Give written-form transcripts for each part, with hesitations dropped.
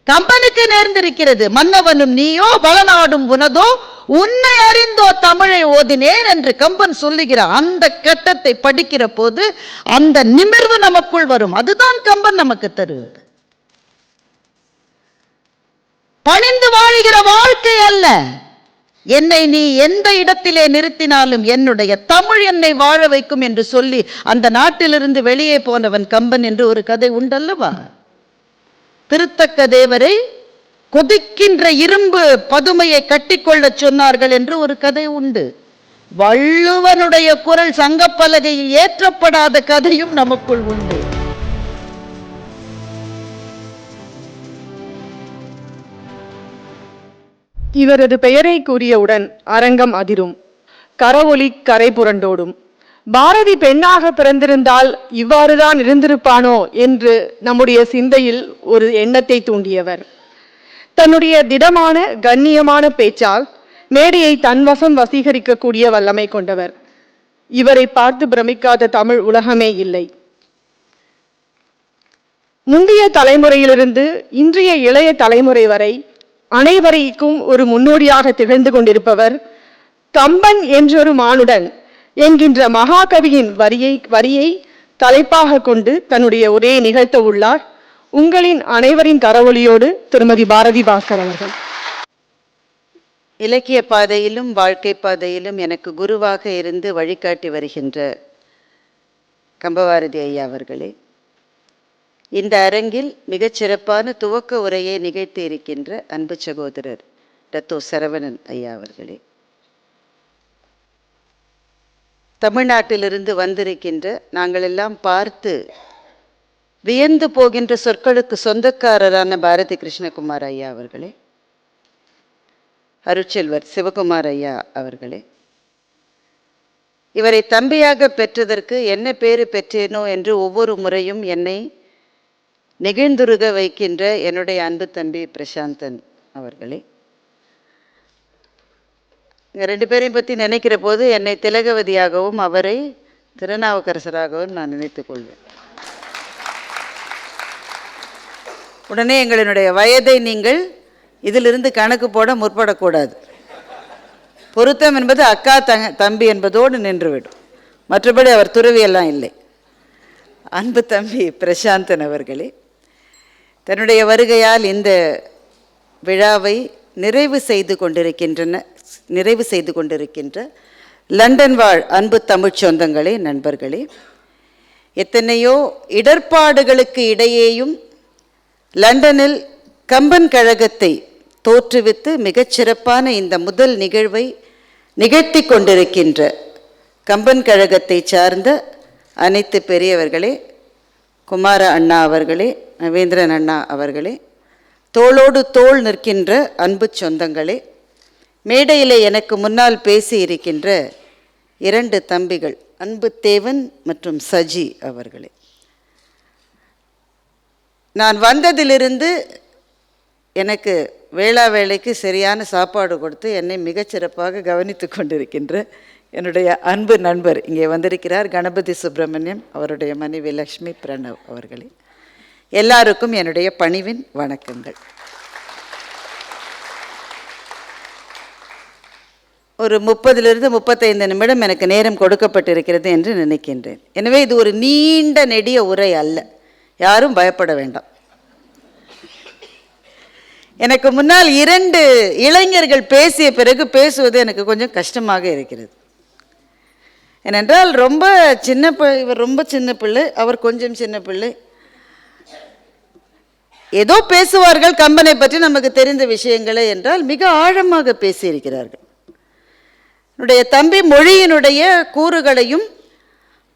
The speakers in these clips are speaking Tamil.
கம்பனுக்கு நேர்ந்திருக்கிறது. மன்னவனும் நீயோ வளநாடும் உனதோ உன்னை அறிந்தோ தமிழை ஓதினேன் என்று கம்பன் சொல்லுகிற அந்த கட்டத்தை படிக்கிற போது அந்த நிமிர்வு நமக்குள் வரும். அதுதான் கம்பன் நமக்கு தருவது. பணிந்து வாழ்கிற வாழ்க்கை அல்ல. என்னை நீ எந்த இடத்திலே நிறுத்தினாலும் என்னுடைய தமிழ் என்னை வாழ வைக்கும் என்று சொல்லி அந்த நாட்டிலிருந்து வெளியே போனவன் கம்பன் என்று ஒரு கதை உண்டல்லவா? திருத்தக்க தேவரை கொதிக்கின்ற இரும்பு பதுமையை கட்டிக்கொள்ள சொன்னார்கள் என்று ஒரு கதை உண்டு. வள்ளுவனுடைய குரல் சங்கப்பலகையில் ஏற்றப்படாத கதையும் நமக்குள் உண்டு. இவரது பெயரை கூறியவுடன் அரங்கம் அதிரும், கரவொலி கரை புரண்டோடும். பாரதி பெண்ணாக பிறந்திருந்தால் இவ்வாறுதான் இருந்திருப்பானோ என்று நம்முடைய சிந்தையில் ஒரு எண்ணத்தை தூண்டியவர். தன்னுடைய திடமான கண்ணியமான பேச்சால் மேடையை தன்வசம் வசீகரிக்கக்கூடிய வல்லமை கொண்டவர். இவரை பார்த்து பிரமிக்காத தமிழ் உலகமே இல்லை. முந்தைய தலைமுறையிலிருந்து இன்றைய இளைய தலைமுறை வரை அனைவரைக்கும் ஒரு முன்னோடியாக திகழ்ந்து கொண்டிருப்பவர் கம்பன் என்றொரு மானுடன் என்கின்ற மகாகவியின் வரியை தலைப்பாக கொண்டு தன்னுடைய உரையை நிகழ்த்த உள்ளார். உங்களின் அனைவரின் கரவொலியோடு திருமதி பாரதி பாஸ்கர் அவர்கள். இலக்கிய பாதையிலும் வாழ்க்கை பாதையிலும் எனக்கு குருவாக இருந்து வழிகாட்டி வருகின்ற கம்பபாரதி ஐயா அவர்களே, இந்த அரங்கில் மிகச்சிறப்பான துவக்க உரையை நிகழ்த்தி இருக்கின்ற அன்பு சகோதரர் டத்தோ சரவணன் ஐயா அவர்களே, தமிழ்நாட்டிலிருந்து வந்திருக்கின்ற நாங்கள் எல்லாம் பார்த்து வியந்து போகின்ற சொற்களுக்கு சொந்தக்காரரான பாரதி கிருஷ்ணகுமார் ஐயா அவர்களே, அருட்செல்வர் சிவகுமார் ஐயா அவர்களே, இவரை தம்பியாக பெற்றதற்கு என்ன பேறு பெற்றேனோ என்று ஒவ்வொரு முறையும் என்னை நெகிழ்ந்துருக வைக்கின்ற என்னுடைய அன்பு தம்பி பிரசாந்தன் அவர்களே, ரெண்டு பேரையும் பற்றி நினைக்கிற போது என்னை திலகவதியாகவும் அவரை திருநாவுக்கரசராகவும் நான் நினைத்துக் கொள்வேன். உடனே எங்களினுடைய வயதை நீங்கள் இதிலிருந்து கணக்கு போட முற்படக்கூடாது. பொருத்தம் என்பது அக்கா தம்பி என்பதோடு நின்றுவிடும். மற்றபடி அவர் துறவியெல்லாம் இல்லை. அன்பு தம்பி பிரசாந்தன் அவர்களே, தன்னுடைய வருகையால் இந்த விழாவை நிறைவு செய்து கொண்டிருக்கின்ற லண்டன் வாழ் அன்பு தமிழ் சொந்தங்களே, நண்பர்களே, எத்தனையோ இடர்பாடுகளுக்கு இடையேயும் லண்டனில் கம்பன் கழகத்தை தோற்றுவித்து மிகச்சிறப்பான இந்த முதல் நிகழ்வை நிகழ்த்தி கொண்டிருக்கின்ற கம்பன் கழகத்தை சார்ந்த அனைத்து பெரியவர்களே, குமார அண்ணா அவர்களே, நவேந்திரன் அண்ணா அவர்களே, தோளோடு தோள் நிற்கின்ற அன்பு சொந்தங்களே, மேடையிலே எனக்கு முன்னால் பேசி இருக்கின்ற இரண்டு தம்பிகள் அன்பு தேவன் மற்றும் சஜி அவர்களே, நான் வந்ததிலிருந்து எனக்கு வேளைக்கு சரியான சாப்பாடு கொடுத்து என்னை மிகச்சிறப்பாக கவனித்து கொண்டிருக்கின்ற என்னுடைய அன்பு நண்பர் இங்கே வந்திருக்கிறார், கணபதி சுப்பிரமணியம், அவருடைய மனைவி லக்ஷ்மி பிரணவ் அவர்களே, எல்லாருக்கும் என்னுடைய பணிவின் வணக்கங்கள். ஒரு 30-35 நிமிடம் எனக்கு நேரம் கொடுக்கப்பட்டிருக்கிறது என்று நினைக்கின்றேன். எனவே இது ஒரு நீண்ட நெடிய உரை அல்ல, யாரும் பயப்பட வேண்டாம். எனக்கு முன்னால் 2 இளைஞர்கள் பேசிய பிறகு பேசுவது எனக்கு கொஞ்சம் கஷ்டமாக இருக்கிறது. ஏனென்றால் இவர் ரொம்ப சின்ன பிள்ளை, அவர் கொஞ்சம் சின்ன பிள்ளை. ஏதோ பேசுவார்கள் கம்பனை பற்றி நமக்கு தெரிந்த விஷயங்களை என்றால் மிக ஆழமாக பேசியிருக்கிறார்கள். என்னுடைய தம்பி மொழியினுடைய கூறுகளையும்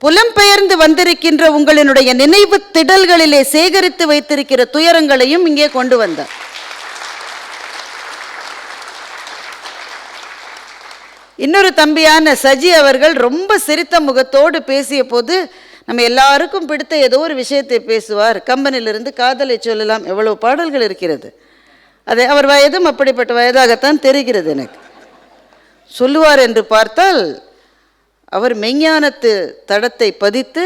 புலம்பெயர்ந்து வந்திருக்கின்ற உங்களினுடைய நினைவு திடல்களிலே சேகரித்து வைத்திருக்கிற துயரங்களையும் இங்கே கொண்டு வந்தார். இன்னொரு தம்பியான சஜி அவர்கள் ரொம்ப சிரித்த முகத்தோடு பேசிய போது நம்ம எல்லாருக்கும் பிடித்த ஏதோ ஒரு விஷயத்தை பேசுவார். கம்பனிலிருந்து காதலை சொல்லலாம், எவ்வளவு பாடல்கள் இருக்கிறது. அதை அவர் வயதும் அப்படிப்பட்ட வயதாகத்தான் தெரிகிறது எனக்கு. சொல்லுவார் என்று பார்த்தால் அவர் மெய்ஞானத்து தடத்தை பதித்து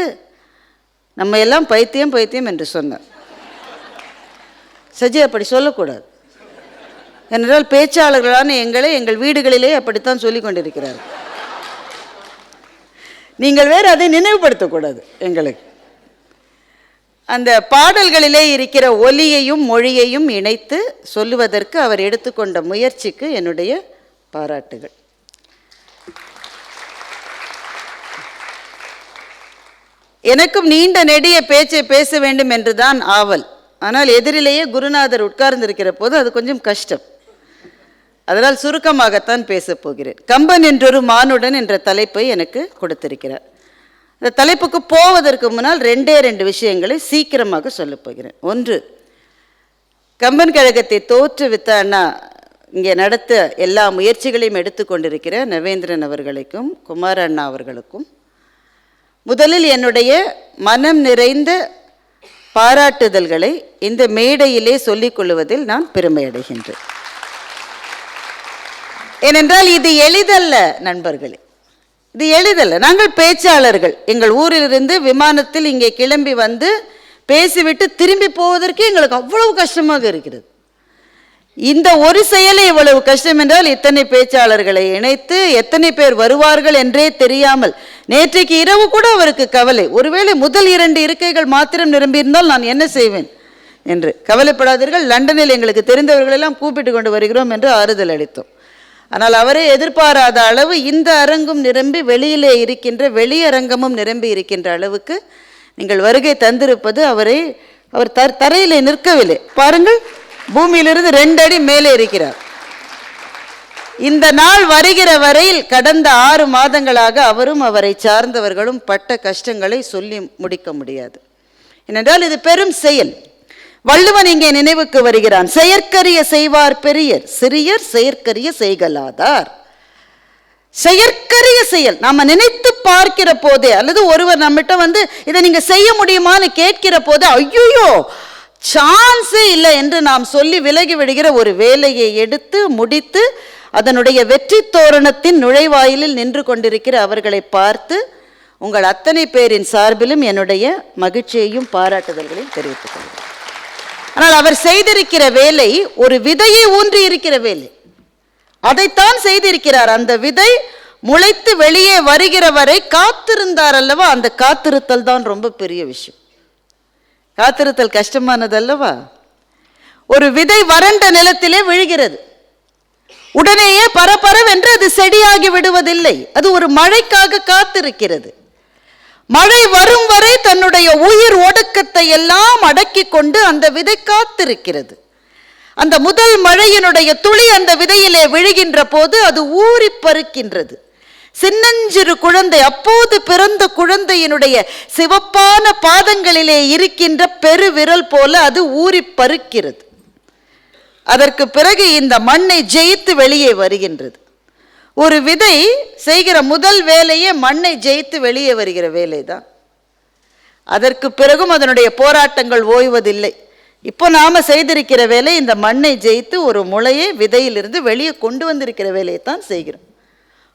நம்ம எல்லாம் பைத்தியம் பைத்தியம் என்று சொன்னார். சஜி அப்படி சொல்லக்கூடாது. ஏனென்றால் பேச்சாளர்களான எங்களை எங்கள் வீடுகளிலே அப்படித்தான் சொல்லிக் கொண்டிருக்கிறார்கள். நீங்கள் வேறு அதை நினைவுபடுத்தக்கூடாது எங்களுக்கு. அந்த பாடல்களிலே இருக்கிற ஒலியையும் மொழியையும் இணைத்து சொல்லுவதற்கு அவர் எடுத்துக்கொண்ட முயற்சிக்கு என்னுடைய பாராட்டுகள். எனக்கும் நீண்ட நெடிய பேச்சை பேச வேண்டும் என்றுதான் ஆவல். ஆனால் எதிரிலேயே குருநாதர் உட்கார்ந்திருக்கிற போது அது கொஞ்சம் கஷ்டம். அதனால் சுருக்கமாகத்தான் பேசப் போகிறேன். கம்பன் என்றொரு மானுடன் என்ற தலைப்பை எனக்கு கொடுத்திருக்கிறார். இந்த தலைப்புக்கு போவதற்கு முன்னால் 2 விஷயங்களை சீக்கிரமாக சொல்லப் போகிறேன். ஒன்று, கம்பன் கழகத்தை தோற்றுவித்த அண்ணா இங்கே நடத்த எல்லா முயற்சிகளையும் எடுத்துக்கொண்டிருக்கிற நவேந்திரன் அவர்களுக்கும் குமார அண்ணா அவர்களுக்கும் முதலில் என்னுடைய மனம் நிறைந்த பாராட்டுதல்களை இந்த மேடையிலே சொல்லிக் கொள்வதில் நான் பெருமை அடைகின்றேன். ஏனென்றால் இது எளிதல்ல நண்பர்களே, இது எளிதல்ல. நாங்கள் பேச்சாளர்கள். எங்கள் ஊரிலிருந்து விமானத்தில் இங்கே கிளம்பி வந்து பேசிவிட்டு திரும்பி போவதற்கு எங்களுக்கு அவ்வளவு கஷ்டமாக இருக்கிறது. இந்த ஒரு செயலை இவ்வளவு கஷ்டம் என்றால் இத்தனை பேச்சாளர்களை இணைத்து எத்தனை பேர் வருவார்கள் என்றே தெரியாமல் நேற்றைக்கு இரவு கூட அவருக்கு கவலை. ஒருவேளை முதல் 2 இருக்கைகள் மாத்திரம் நிரம்பியிருந்தால் நான் என்ன செய்வேன் என்று. கவலைப்படாதீர்கள், லண்டனில் எங்களுக்கு தெரிந்தவர்களெல்லாம் கூப்பிட்டு கொண்டு வருகிறோம் என்று ஆறுதல் அளித்தோம். ஆனால் அவரே எதிர்பாராத அளவு இந்த அரங்கும் நிரம்பி வெளியிலே இருக்கின்ற வெளியரங்கமும் நிரம்பி இருக்கின்ற அளவுக்கு நீங்கள் வருகை தந்திருப்பது அவர் தரையிலே நிற்கவில்லை. பாருங்கள், பூமியிலிருந்து 2 அடி மேலே இருக்கிறார். இந்த நாள் வருகிற வரையில் கடந்த 6 மாதங்களாக அவரும் அவரை சார்ந்தவர்களும் பட்ட கஷ்டங்களை சொல்லி முடிக்க முடியாது. ஏனென்றால் இது பெரும் செயல். வள்ளுவன் இங்கே நினைவுக்கு வருகிறான். செயற்கரிய செய்வார் பெரியர், சிறியர் செயற்கரிய செய்கலாதார். செயற்கரிய செயல் நாம நினைத்து பார்க்கிற போதே, அல்லது ஒருவர் நம்மகிட்ட வந்து இதை நீங்க செய்ய முடியுமான்னு கேட்கிற போதே ஐயோ சான்ஸே இல்லை என்று நாம் சொல்லி விலகி விடுகிற ஒரு வேலையை எடுத்து முடித்து அதனுடைய வெற்றி தோரணத்தின் நுழைவாயிலில் நின்று கொண்டிருக்கிற அவர்களை பார்த்து உங்கள் அத்தனை பேரின் சார்பிலும் என்னுடைய மகிழ்ச்சியையும் பாராட்டுதல்களையும் தெரிவித்துக் கொள்கிறேன். ஆனால் அவர் செய்திருக்கிற வேலை ஒரு விதையை ஊன்றி இருக்கிற வேலை. அதைத்தான் செய்திருக்கிறார். அந்த விதை முளைத்து வெளியே வருகிற வரை காத்திருந்தார் அல்லவா? அந்த காத்திருத்தல் தான் ரொம்ப பெரிய விஷயம். காத்திருத்தல் கஷ்டமானது அல்லவா? ஒரு விதை வறண்ட நிலத்திலே விழுகிறது, உடனேயே பரபரவென்று அது செடியாகி விடுவதில்லை. அது ஒரு மழைக்காக காத்திருக்கிறது. மழை வரும் வரை தன்னுடைய உயிர் ஒடுக்கத்தை எல்லாம் அடக்கி கொண்டு அந்த விதை காத்திருக்கிறது. அந்த முதல் மழையினுடைய துளி அந்த விதையிலே விழுகின்ற போது அது ஊறி பருக்கின்றது. சின்னஞ்சிறு குழந்தை, அப்போது பிறந்த குழந்தையினுடைய சிவப்பான பாதங்களிலே இருக்கின்ற பெருவிரல் போல அது ஊறி பருக்கிறது. அதற்கு பிறகு இந்த மண்ணை ஜெயித்து வெளியே வருகின்றது. ஒரு விதை செய்கிற முதல் வேலையே மண்ணை ஜெயித்து வெளியே வருகிற வேலைதான். அதற்கு பிறகும் அதனுடைய போராட்டங்கள் ஓய்வதில்லை. இப்போ நாம செய்திருக்கிற வேலை இந்த மண்ணை ஜெயித்து ஒரு முளையை விதையிலிருந்து வெளியே கொண்டு வந்திருக்கிற வேலையை தான் செய்கிறோம்.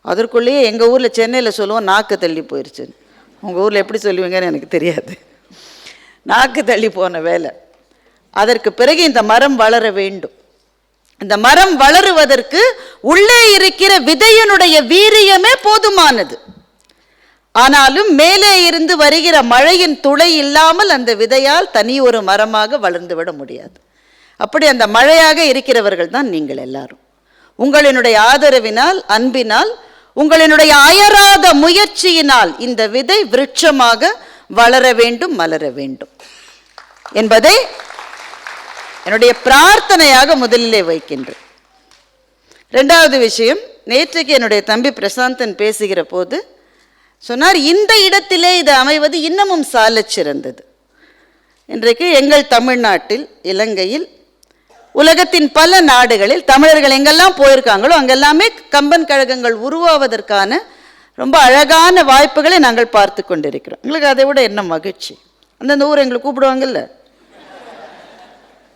அதற்குள்ளேயே எங்கள் ஊரில் சென்னையில் சொல்லுவோம் நாக்கு தள்ளி போயிடுச்சுன்னு. உங்கள் ஊரில் எப்படி சொல்லுவீங்கன்னு எனக்கு தெரியாது. நாக்கு தள்ளி போன வேலை. அதற்கு பிறகு இந்த மரம் வளர வேண்டும். இந்த மரம் வளருவதற்கு உள்ளே இருக்கிற விதையினுடைய வீரியமே போதுமானது. ஆனாலும் மேலே இருந்து வருகிற மழையின் துளை இல்லாமல் அந்த விதையால் தனி ஒரு மரமாக வளர்ந்து விட முடியாது. அப்படி அந்த மழையாக இருக்கிறவர்கள் தான் நீங்கள் எல்லாரும். உங்களினுடைய ஆதரவினால், அன்பினால், உங்களினுடைய அயராத முயற்சியினால் இந்த விதை விருட்சமாக வளர வேண்டும், மலர வேண்டும் என்பதை என்னுடைய பிரார்த்தனையாக முதலிலே வைக்கின்றேன். 2வது விஷயம், நேற்றைக்கு என்னுடைய தம்பி பிரசாந்தன் பேசுகிற போது சொன்னார், இந்த இடத்திலே இது அமைவது இன்னமும் சாலச் சிறந்தது. இன்றைக்கு எங்கள் தமிழ்நாட்டில், இலங்கையில், உலகத்தின் பல நாடுகளில் தமிழர்கள் எங்கெல்லாம் போயிருக்காங்களோ அங்கெல்லாமே கம்பன் கழகங்கள் உருவாவதற்கான ரொம்ப அழகான வாய்ப்புகளை நாங்கள் பார்த்து கொண்டிருக்கிறோம். எங்களுக்கு அதை விட என்ன மகிழ்ச்சி. அந்தந்த ஊர் எங்களை கூப்பிடுவாங்கல்ல.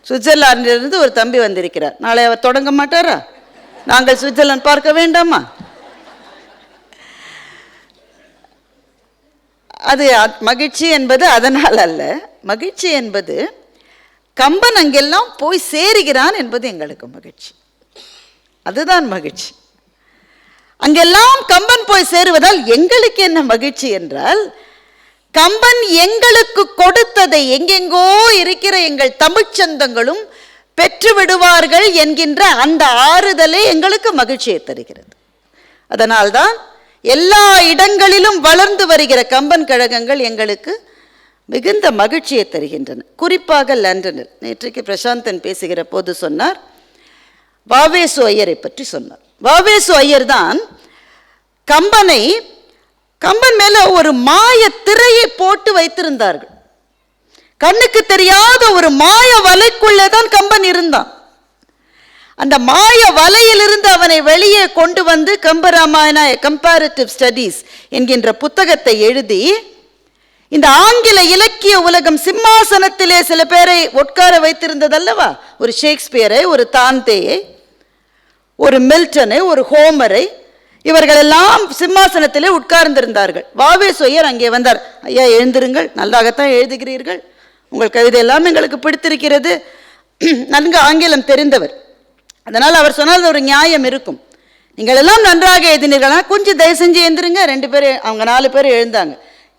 சுவிட்சர்லாந்திலிருந்து ஒரு தம்பி வந்திருக்கிறார். நாளை அவர் தொடங்க மாட்டாரா? நாங்கள் சுவிட்சர்லாந்து பார்க்க வேண்டாமா? அது மகிழ்ச்சி என்பது அதனால் அல்ல. மகிழ்ச்சி என்பது கம்பன் அங்கெல்லாம் போய் சேருகிறான் என்பது எங்களுக்கு மகிழ்ச்சி. அதுதான் மகிழ்ச்சி. அங்கெல்லாம் கம்பன் போய் சேருவதால் எங்களுக்கு என்ன மகிழ்ச்சி என்றால், கம்பன் எங்களுக்கு கொடுத்ததை எங்கெங்கோ இருக்கிற எங்கள் தமிழ்ச்சந்தங்களும் பெற்று விடுவார்கள் என்கின்ற அந்த ஆறுதலே எங்களுக்கு மகிழ்ச்சியை தருகிறது. அதனால்தான் எல்லா இடங்களிலும் வளர்ந்து வருகிற கம்பன் கழகங்கள் எங்களுக்கு மிகுந்த மகிழ்ச்சியை தருகின்றன. குறிப்பாக லண்டனில் நேற்றைக்கு பிரசாந்தன் பேசுகிற போது சொன்னார், வாவேசு ஐயரை பற்றி சொன்னார். வாவேசு ஐயர் தான் கம்பன் மேல ஒரு மாய திரையை போட்டு வைத்திருந்தார்கள். கண்ணுக்கு தெரியாத ஒரு மாய வலைக்குள்ளே தான் கம்பன் இருந்தான். அந்த மாய வலையிலிருந்து அவனை வெளியே கொண்டு வந்து கம்பராமாயண கம்பேரிட்டிவ் ஸ்டடீஸ் என்கின்ற புத்தகத்தை எழுதி, இந்த ஆங்கில இலக்கிய உலகம் சிம்மாசனத்திலே சில பேரை உட்கார வைத்திருந்ததல்லவா, ஒரு ஷேக்ஸ்பியரை, ஒரு தாந்தேயை, ஒரு மில்டனை, ஒரு ஹோமரை, இவர்களெல்லாம் சிம்மாசனத்திலே உட்கார்ந்திருந்தார்கள். வாவேசு ஐயர் அங்கே வந்தார். ஐயா எழுந்திருங்கள், நல்லாகத்தான் எழுதுகிறீர்கள், உங்கள் கவிதை எல்லாம் எங்களுக்கு பிடித்திருக்கிறது. நன்கு ஆங்கிலம் தெரிந்தவர். அதனால் அவர் சொன்னால் ஒரு நியாயம் இருக்கும். நீங்கள் எல்லாம் நன்றாக எழுதினீர்களா, கொஞ்சம் தயவு செஞ்சு எழுந்திருங்க. 2 பேர், அவங்க 4 பேர் எழுந்தாங்க.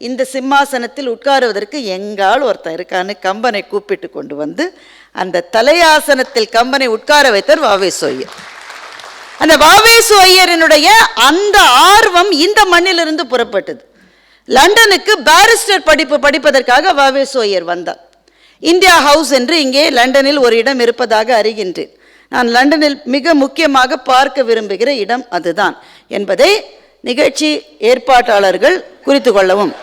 இந்த சிம்மாசனத்தில் உட்காருவதற்கு எங்கால் ஒருத்தன் இருக்கான்னு கம்பனை கூப்பிட்டு கொண்டு வந்து அந்த தலையாசனத்தில் கம்பனை உட்கார வைத்தார் வாவேசு ஐயர். அந்த வாவேசு ஐயரினுடைய அந்த ஆர்வம் இந்த மண்ணிலிருந்து புறப்பட்டது. லண்டனுக்கு பாரிஸ்டர் படிப்பு படிப்பதற்காக வாவேசு ஐயர் வந்தார். இந்தியா ஹவுஸ் என்று இங்கே லண்டனில் ஒரு இடம் இருப்பதாக அறிகின்றேன். நான் லண்டனில் மிக முக்கியமாக பார்க்க விரும்புகிற இடம் அதுதான் என்பதை நிகழ்ச்சி ஏற்பாட்டாளர்கள் குறித்து கொள்ளவும்.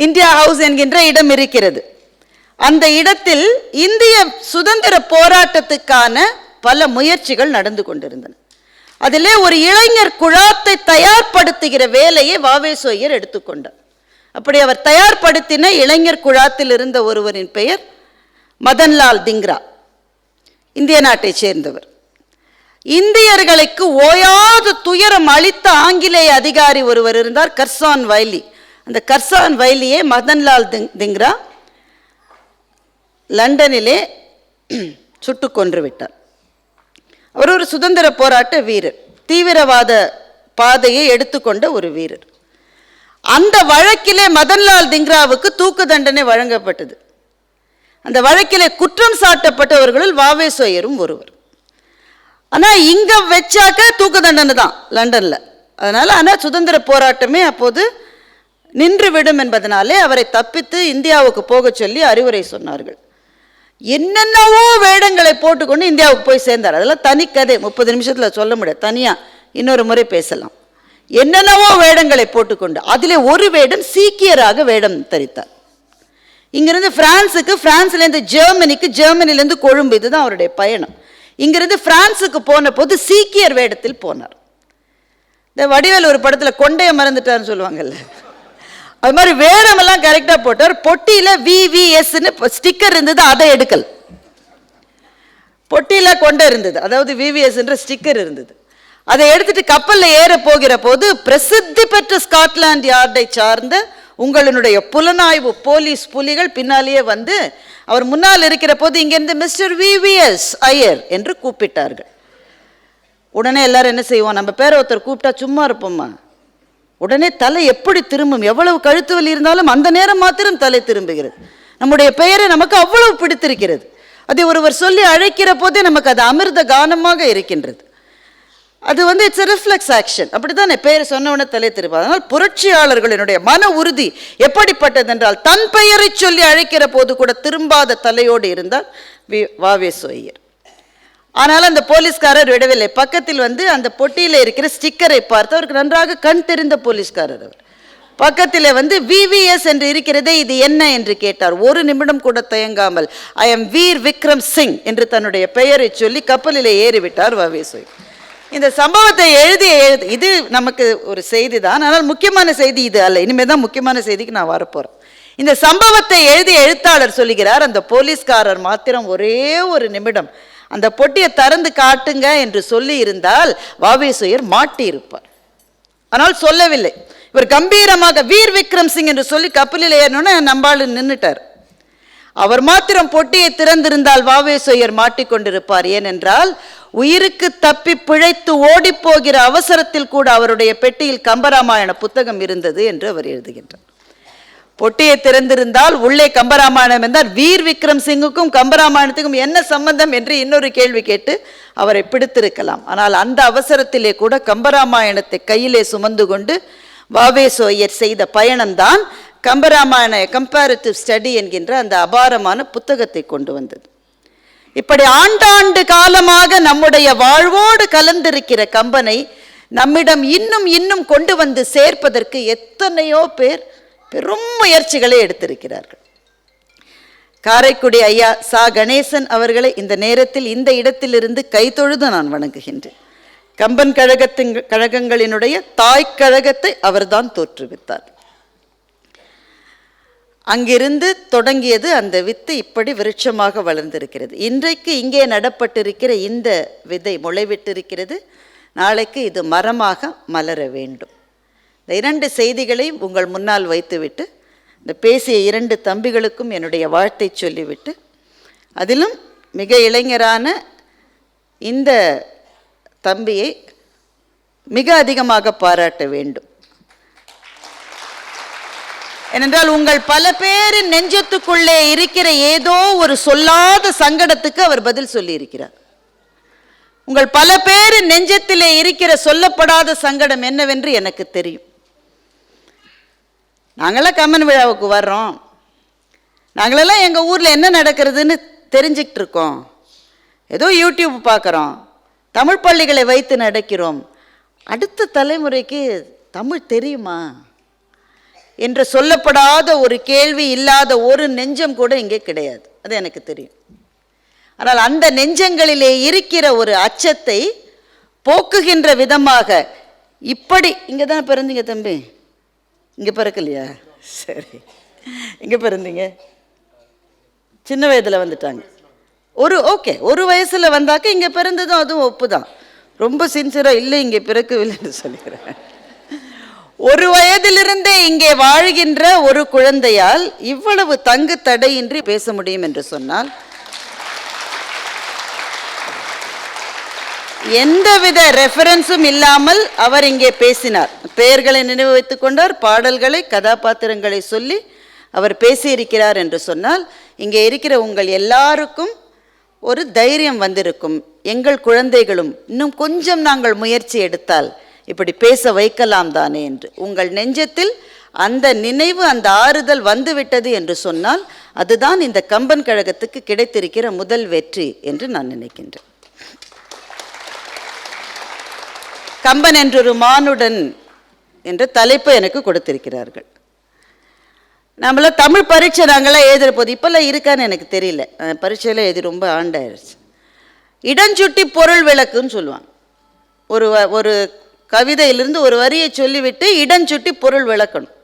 இந்தியா ஹவுஸ் என்கின்ற இடம் இருக்கிறது. அந்த இடத்தில் இந்திய சுதந்திர போராட்டத்துக்கான பல முயற்சிகள் நடந்து கொண்டிருந்தன. அதிலே ஒரு இளைஞர் குழாத்தை தயார்படுத்துகிற வேலையை வாவேசு ஐயர் எடுத்துக்கொண்டார். அப்படி அவர் தயார்படுத்தின இளைஞர் குழாத்தில் இருந்த ஒருவரின் பெயர் மதன்லால் திங்ரா, இந்திய நாட்டை சேர்ந்தவர். இந்தியர்களுக்கு ஓயாது துயரம் அளித்த ஆங்கிலேய அதிகாரி ஒருவர் இருந்தார், கர்சான் வைலி. அந்த கர்சான் வைலியே மதன்லால் திங்ரா லண்டனிலே சுட்டு கொன்று விட்டார். அவர் ஒரு சுதந்திர போராட்ட வீரர், தீவிரவாத பாதையை எடுத்துக்கொண்ட ஒரு வீரர். அந்த வழக்கிலே மதன்லால் திங்ராவுக்கு தூக்கு தண்டனை வழங்கப்பட்டது. அந்த வழக்கிலே குற்றம் சாட்டப்பட்டவர்களுள் வாவேசு ஐயரும் ஒருவர். ஆனால் இங்க வச்சாக்க தூக்கு தண்டனை தான் லண்டன்ல. அதனால ஆனால் சுதந்திர போராட்டமே அப்போது நின்றுவிடும் என்பதனாலே அவரை தப்பித்து இந்தியாவுக்கு போக சொல்லி அறிவுரை சொன்னார்கள். என்னென்னவோ வேடங்களை போட்டுக்கொண்டு இந்தியாவுக்கு போய் சேர்ந்தார். அதெல்லாம் தனி கதை, 30 நிமிஷத்தில் சொல்ல முடியாது, தனியாக இன்னொரு முறை பேசலாம். என்னென்னவோ வேடங்களை போட்டுக்கொண்டு அதில் ஒரு வேடம் சீக்கியராக வேடம் தரித்தார். இங்கிருந்து பிரான்ஸுக்கு, பிரான்ஸ்லேருந்து ஜெர்மனிக்கு, ஜெர்மனிலேருந்து கொழும்பு, இதுதான் அவருடைய பயணம். இங்கிருந்து பிரான்ஸுக்கு போன போது சீக்கியர் வேடத்தில் போனார். இந்த வடிவேல் ஒரு படத்தில் கொண்டைய மறந்துட்டார்னு சொல்லுவாங்கல்ல, அது மாதிரி வேடமெல்லாம் கரெக்டாக போட்டார். பொட்டியில் VVSன்னு ஸ்டிக்கர் இருந்தது, அதை எடுக்கல். பொட்டியில் கொண்டை இருந்தது, அதாவது VVSன்ற ஸ்டிக்கர் இருந்தது. அதை எடுத்துட்டு கப்பலில் ஏற போகிற போது பிரசித்தி பெற்ற ஸ்காட்லாந்து யார்டை சார்ந்த உங்களுடைய புலனாய்வு போலீஸ் புலிகள் பின்னாலேயே வந்து அவர் முன்னால் இருக்கிற போது இங்கிருந்து மிஸ்டர் VVS ஐயர் என்று கூப்பிட்டார்கள். உடனே எல்லாரும் என்ன செய்வோம், நம்ம பேரை ஒருத்தர் கூப்பிட்டா சும்மா இருப்போம்மா, உடனே தலை எப்படி திரும்பும், எவ்வளவு கழுத்து வலி இருந்தாலும் அந்த நேரம் மாத்திரம் தலை திரும்புகிறது. நம்முடைய பெயரை நமக்கு அவ்வளவு பிடித்திருக்கிறது. அதை ஒருவர் சொல்லி அழைக்கிற போதே நமக்கு அது அமிர்த கானமாக இருக்கின்றது. அது இட்ஸ் எ ரிஃப்ளெக்ஸ் ஆக்ஷன். அப்படித்தான் பெயரை சொன்னவன தலை திரும்ப. அதனால் புரட்சியாளர்களினுடைய மன உறுதி எப்படிப்பட்டது என்றால், தன் பெயரை சொல்லி அழைக்கிற போது கூட திரும்பாத தலையோடு இருந்தால் வாவேசு ஐயர். ஆனால் அந்த போலீஸ்காரர் விடவில்லை. பக்கத்தில் அந்த பொட்டியில் இருக்கிற ஸ்டிக்கரை பார்த்து, அவருக்கு நன்றாக கண் தெரிந்த போலீஸ்காரர் அவர், பக்கத்தில் VVS என்று இருக்கிறதே, இது என்ன என்று கேட்டார். ஒரு நிமிடம் கூட தயங்காமல் ஐ எம் வீர் விக்ரம் சிங் என்று தன்னுடைய பெயரை சொல்லி கப்பலிலே ஏறிவிட்டார் வாவேசு. இந்த சம்பவத்தை இது நமக்கு ஒரு செய்தி தான், ஆனால் முக்கியமான செய்தி இது அல்ல. இனிமேல் தான் முக்கியமான செய்திக்கு நான் வரப்போறேன். இந்த சம்பவத்தை எழுதிய எழுத்தாளர் சொல்லுகிறார், அந்த போலீஸ்காரர் மாத்திரம் ஒரே ஒரு நிமிடம் அந்த பொட்டியை திறந்து காட்டுங்க என்று சொல்லி இருந்தால் வாவேசு ஐயர் மாட்டி இருப்பார். ஆனால் சொல்லவில்லை. இவர் கம்பீரமாக வீர் விக்ரம் சிங் என்று சொல்லி கப்பலில் ஏறணும்னு நம்பாளு நின்றுட்டார். அவர் மாத்திரம் பொட்டியை திறந்திருந்தால் வாவேசையர் மாட்டிக்கொண்டிருப்பார். ஏனென்றால் உயிருக்கு தப்பி பிழைத்து ஓடிப்போகிற அவசரத்தில் கூட அவருடைய பெட்டியில் கம்பராமாயண புத்தகம் இருந்தது என்று அவர் எழுதுகின்றார். பொட்டியை திறந்திருந்தால் உள்ளே கம்பராமாயணம் என்றால் வீர் விக்ரம் சிங்குக்கும் கம்பராமாயணத்துக்கும் என்ன சம்பந்தம் என்று இன்னொரு கேள்வி கேட்டு அவரை பிடித்திருக்கலாம். ஆனால் அந்த அவசரத்திலே கூட கம்பராமாயணத்தை கையிலே சுமந்து கொண்டு வாவேசையர் செய்த பயணம்தான் கம்பராமாயண கம்பேரிட்டிவ் ஸ்டடி என்கின்ற அந்த அபாரமான புத்தகத்தை கொண்டு வந்தது. இப்படி ஆண்டாண்டு காலமாக நம்முடைய வாழ்வோடு கலந்திருக்கிற கம்பனை நம்மிடம் இன்னும் இன்னும் கொண்டு வந்து சேர்ப்பதற்கு எத்தனையோ பேர் பெரும் முயற்சிகளை எடுத்திருக்கிறார்கள். காரைக்குடி ஐயா சா கணேசன் அவர்களை இந்த நேரத்தில் இந்த இடத்திலிருந்து கைதொழுது நான் வணங்குகின்றேன். கம்பன் கழகங்களினுடைய தாய் கழகத்தை அவர்தான் தோற்றுவித்தார். அங்கிருந்து தொடங்கியது அந்த வித்து இப்படி விருட்சமாக வளர்ந்திருக்கிறது. இன்றைக்கு இங்கே நடப்பட்டிருக்கிற இந்த விதை முளைவிட்டிருக்கிறது. நாளைக்கு இது மரமாக மலர வேண்டும். இந்த 2 செய்திகளையும் உங்கள் முன்னால் வைத்துவிட்டு இந்த பேசிய 2 தம்பிகளுக்கும் என்னுடைய வாழ்த்தை சொல்லிவிட்டு, அதிலும் மிக இளைஞரான இந்த தம்பியை மிக அதிகமாக பாராட்ட வேண்டும். ஏனென்றால் உங்கள் பல பேரின் நெஞ்சத்துக்குள்ளே இருக்கிற ஏதோ ஒரு சொல்லாத சங்கடத்துக்கு அவர் பதில் சொல்லி இருக்கிறார். உங்கள் பல பேரின் நெஞ்சத்திலே இருக்கிற சொல்லப்படாத சங்கடம் என்னவென்று எனக்கு தெரியும். நாங்களாம் கம்பன் விழாவுக்கு வர்றோம், நாங்களெல்லாம் எங்கள் ஊரில் என்ன நடக்கிறதுன்னு தெரிஞ்சுக்கிட்டு இருக்கோம், ஏதோ யூடியூப் பார்க்குறோம், தமிழ் பள்ளிகளை வைத்து நடக்கிறோம், அடுத்த தலைமுறைக்கு தமிழ் தெரியுமா என்று சொல்லப்படாத ஒரு கேள்வி இல்லாத ஒரு நெஞ்சம் கூட இங்கே கிடையாது. அது எனக்கு தெரியும். ஆனால் அந்த நெஞ்சங்களிலே இருக்கிற ஒரு அச்சத்தை போக்குகின்ற விதமாக இப்படி இங்கே தான் பிறந்தீங்க தம்பி, இங்கே பிறக்கலையா? சரி, இங்கே பிறந்தீங்க, சின்ன வயதில் வந்துட்டாங்க. ஒரு வயசில் வந்தாக்க இங்கே பிறந்ததும் அதுவும் ஒப்பு தான். ரொம்ப சின்சியராக இல்லை இங்கே பிறக்கவில்லைன்னு சொல்லிக்கிறேன். 1 வயதிலிருந்தே இங்கே வாழ்கின்ற ஒரு குழந்தையால் இவ்வளவு தங்கு தடையின்றி பேச முடியும் என்று சொன்னால் எந்தவித ரெஃபரன்ஸும் இல்லாமல் அவர் இங்கே பேசினார். பெயர்களை நினைவு வைத்துக் கொண்டார், பாடல்களை கதாபாத்திரங்களை சொல்லி அவர் பேசியிருக்கிறார் என்று சொன்னால் இங்கே இருக்கிற உங்கள் எல்லாருக்கும் ஒரு தைரியம் வந்திருக்கும். எங்கள் குழந்தைகளும் இன்னும் கொஞ்சம் நாங்கள் முயற்சி எடுத்தால் இப்படி பேச வைக்கலாம் தானே என்று உங்கள் நெஞ்சத்தில் அந்த நினைவு, அந்த ஆறுதல் வந்துவிட்டது என்று சொன்னால் அதுதான் இந்த கம்பன் கழகத்துக்கு கிடைத்திருக்கிற முதல் வெற்றி என்று நான் நினைக்கின்றேன். கம்பன் என்றொரு மானுடன் என்ற தலைப்பு எனக்கு கொடுத்திருக்கிறார்கள். நம்மள தமிழ் பரீட்சை நாங்களாம் எழுதுகிற போது இப்போல்லாம் இருக்கான்னு எனக்கு தெரியல, பரீட்சையில் எழுதி ரொம்ப ஆண்டாயிருச்சு. இடஞ்சுட்டி பொருள் விளக்குன்னு சொல்லுவாங்க. ஒரு கவிதையிலிருந்து ஒரு வரியை சொல்லிவிட்டு இடஞ்சுட்டி பொருள் விளக்கணும்.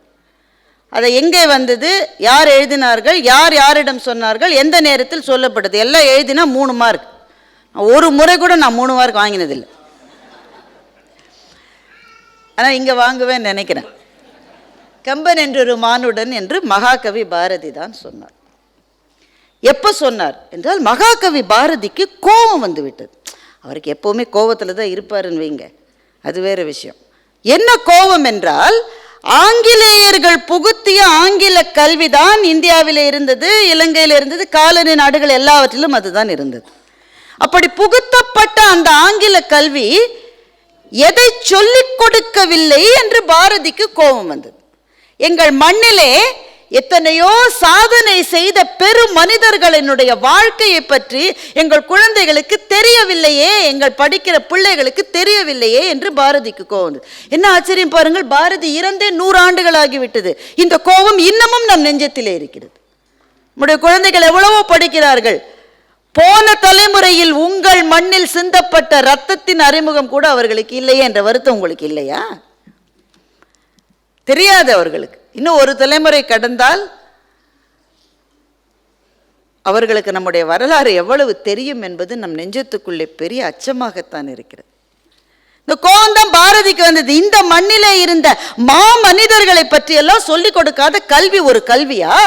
அதை எங்கே வந்தது, யார் எழுதினார்கள், யார் யாரிடம் சொன்னார்கள், எந்த நேரத்தில் சொல்லப்படுது, எல்லாம் எழுதினா 3 மார்க். ஒரு முறை கூட நான் 3 மார்க் வாங்கினதில்லை. ஆனால் இங்கே வாங்குவேன் நினைக்கிறேன். கம்பன் என்றொரு மானுடன் என்று மகாகவி பாரதி தான் சொன்னார். எப்போ சொன்னார் என்றால் மகாகவி பாரதிக்கு கோபம் வந்து விட்டது. அவருக்கு எப்போவுமே கோபத்தில் தான் இருப்பாருன்னு வைங்க, அது வேறு விஷயம். என்ன கோபம் என்றால் ஆங்கிலேயர்கள் புகுத்திய ஆங்கில கல்விதான் இந்தியாவில் இருந்தது, இலங்கையில் இருந்தது, காலனி நாடுகள் எல்லாவற்றிலும் அதுதான் இருந்தது. அப்படி புகுத்தப்பட்ட அந்த ஆங்கில கல்வி எதை சொல்லிக் கொடுக்கவில்லை என்று பாரதிக்கு கோபம் வந்தது. எங்கள் மண்ணிலே எத்தனையோ சாதனை செய்த பெரும் மனிதர்களினுடைய வாழ்க்கையை பற்றி எங்கள் குழந்தைகளுக்கு தெரியவில்லையே, எங்கள் படிக்கிற பிள்ளைகளுக்கு தெரியவில்லையே என்று பாரதிக்கு கோபம். என்ன ஆச்சரியம் பாருங்கள், பாரதி இறந்தே 100 ஆண்டுகள் ஆகிவிட்டது. இந்த கோபம் இன்னமும் நம் நெஞ்சத்திலே இருக்கிறது. நம்முடைய குழந்தைகள் எவ்வளவோ படிக்கிறார்கள். போன தலைமுறையில் உங்கள் மண்ணில் சிந்தப்பட்ட ரத்தத்தின் அறிமுகம் கூட அவர்களுக்கு இல்லையே என்ற வருத்தம் உங்களுக்கு இல்லையா? தெரியாது அவர்களுக்கு. இன்னும் ஒரு தலைமுறை கடந்தால் அவர்களுக்கு நம்முடைய வரலாறு எவ்வளவு தெரியும் என்பது நம் நெஞ்சத்துக்குள்ளே பெரிய அச்சமாகத்தான் இருக்கிறது. இந்த கோபம்தான் பாரதிக்கு வந்தது. இந்த மண்ணிலே இருந்த மனிதர்களை பற்றியெல்லாம் சொல்லிக் கொடுக்காத கல்வி ஒரு கல்வியா?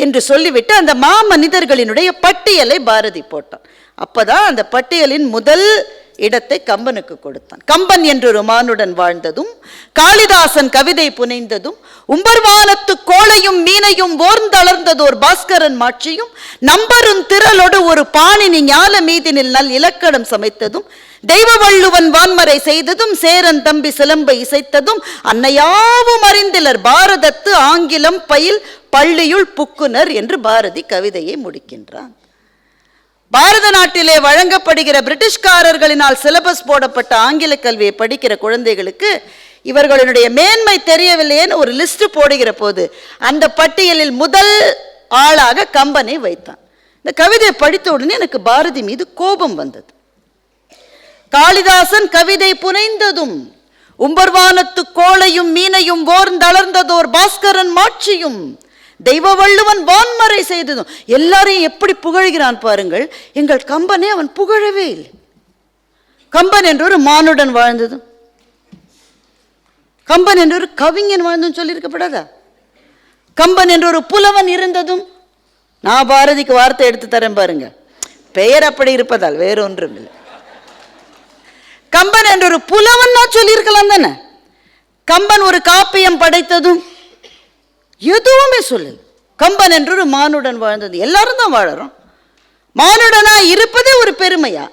என்று சொல்லிவிட்டு அந்த மாமனிதர்களினுடைய பட்டியலை பாரதி போட்டான். அப்பதான் அந்த பட்டியலின் முதல் இடத்தை கம்பனுக்கு கொடுத்தான். கம்பன் என்றொரு மானுடன் வாழ்ந்ததும், காளிதாசன் கவிதை புனைந்ததும், உம்பர்வானத்து கோளையும் மீனையும் ஓர்ந்தளர்ந்ததோர் பாஸ்கரன் மாட்சியும், நம்பரும் திரளொடு ஒரு பாணினி ஞால மீதினில் நல் இலக்கணம் சமைத்ததும், தெய்வ வள்ளுவன் வான்மறை செய்ததும், சேரன் தம்பி சிலம்பை இசைத்ததும், அன்னையாவும் அறிந்திலர் பாரதத்து ஆங்கிலம் பயில் பள்ளியுள் புக்குனர் என்று பாரதி கவிதையை முடிக்கின்றான். பாரத நாட்டிலே வழங்கப்படுகிற பிரிட்டிஷ்காரர்களினால் சிலபஸ் போடப்பட்ட ஆங்கில கல்வியை படிக்கிற குழந்தைகளுக்கு இவர்களுடைய மேன்மை தெரியவில்லையேன்னு ஒரு லிஸ்ட் போடுகிற போது அந்த பட்டியலில் முதல் ஆளாக கம்பனை வைத்தான். இந்த கவிதையை படித்த உடனே எனக்கு பாரதி மீது கோபம் வந்தது. காளிதாசன் கவிதை புனைந்ததும், உம்பர்வானத்து கோளையும் மீனையும் ஓர்ந்தளர்ந்ததோர் பாஸ்கரன் மாட்சியும், தெய்வ வள்ளுவன் வான்மறை செய்ததும், எல்லாரையும் எப்படி புகழ்கிறான் பாருங்கள். எங்கள் கம்பனை அவன் புகழவே இல்லை. கம்பன் என்ற ஒரு மானுடன் வாழ்ந்ததும், கம்பன் என்ற ஒரு கவிஞன் வாழ்ந்ததும் சொல்லியிருக்கப்படாதா? கம்பன் என்ற ஒரு புலவன் இருந்ததும், நான் பாரதிக்கு வார்த்தை எடுத்து தரேன் பாருங்க, பெயர் அப்படி இருப்பதால் வேறொன்றும் இல்லை. கம்பன் என்ற ஒரு புலவன் நான் சொல்லியிருக்கலாம் தானே. கம்பன் ஒரு காப்பியம் படைத்ததும் எதுவுமே சொல்லல. கம்பன் என்று ஒரு மானுடன் வாழ்ந்தது. எல்லாரும் தான் வாழறோம். மானுடனா இருப்பதே ஒரு பெருமையா?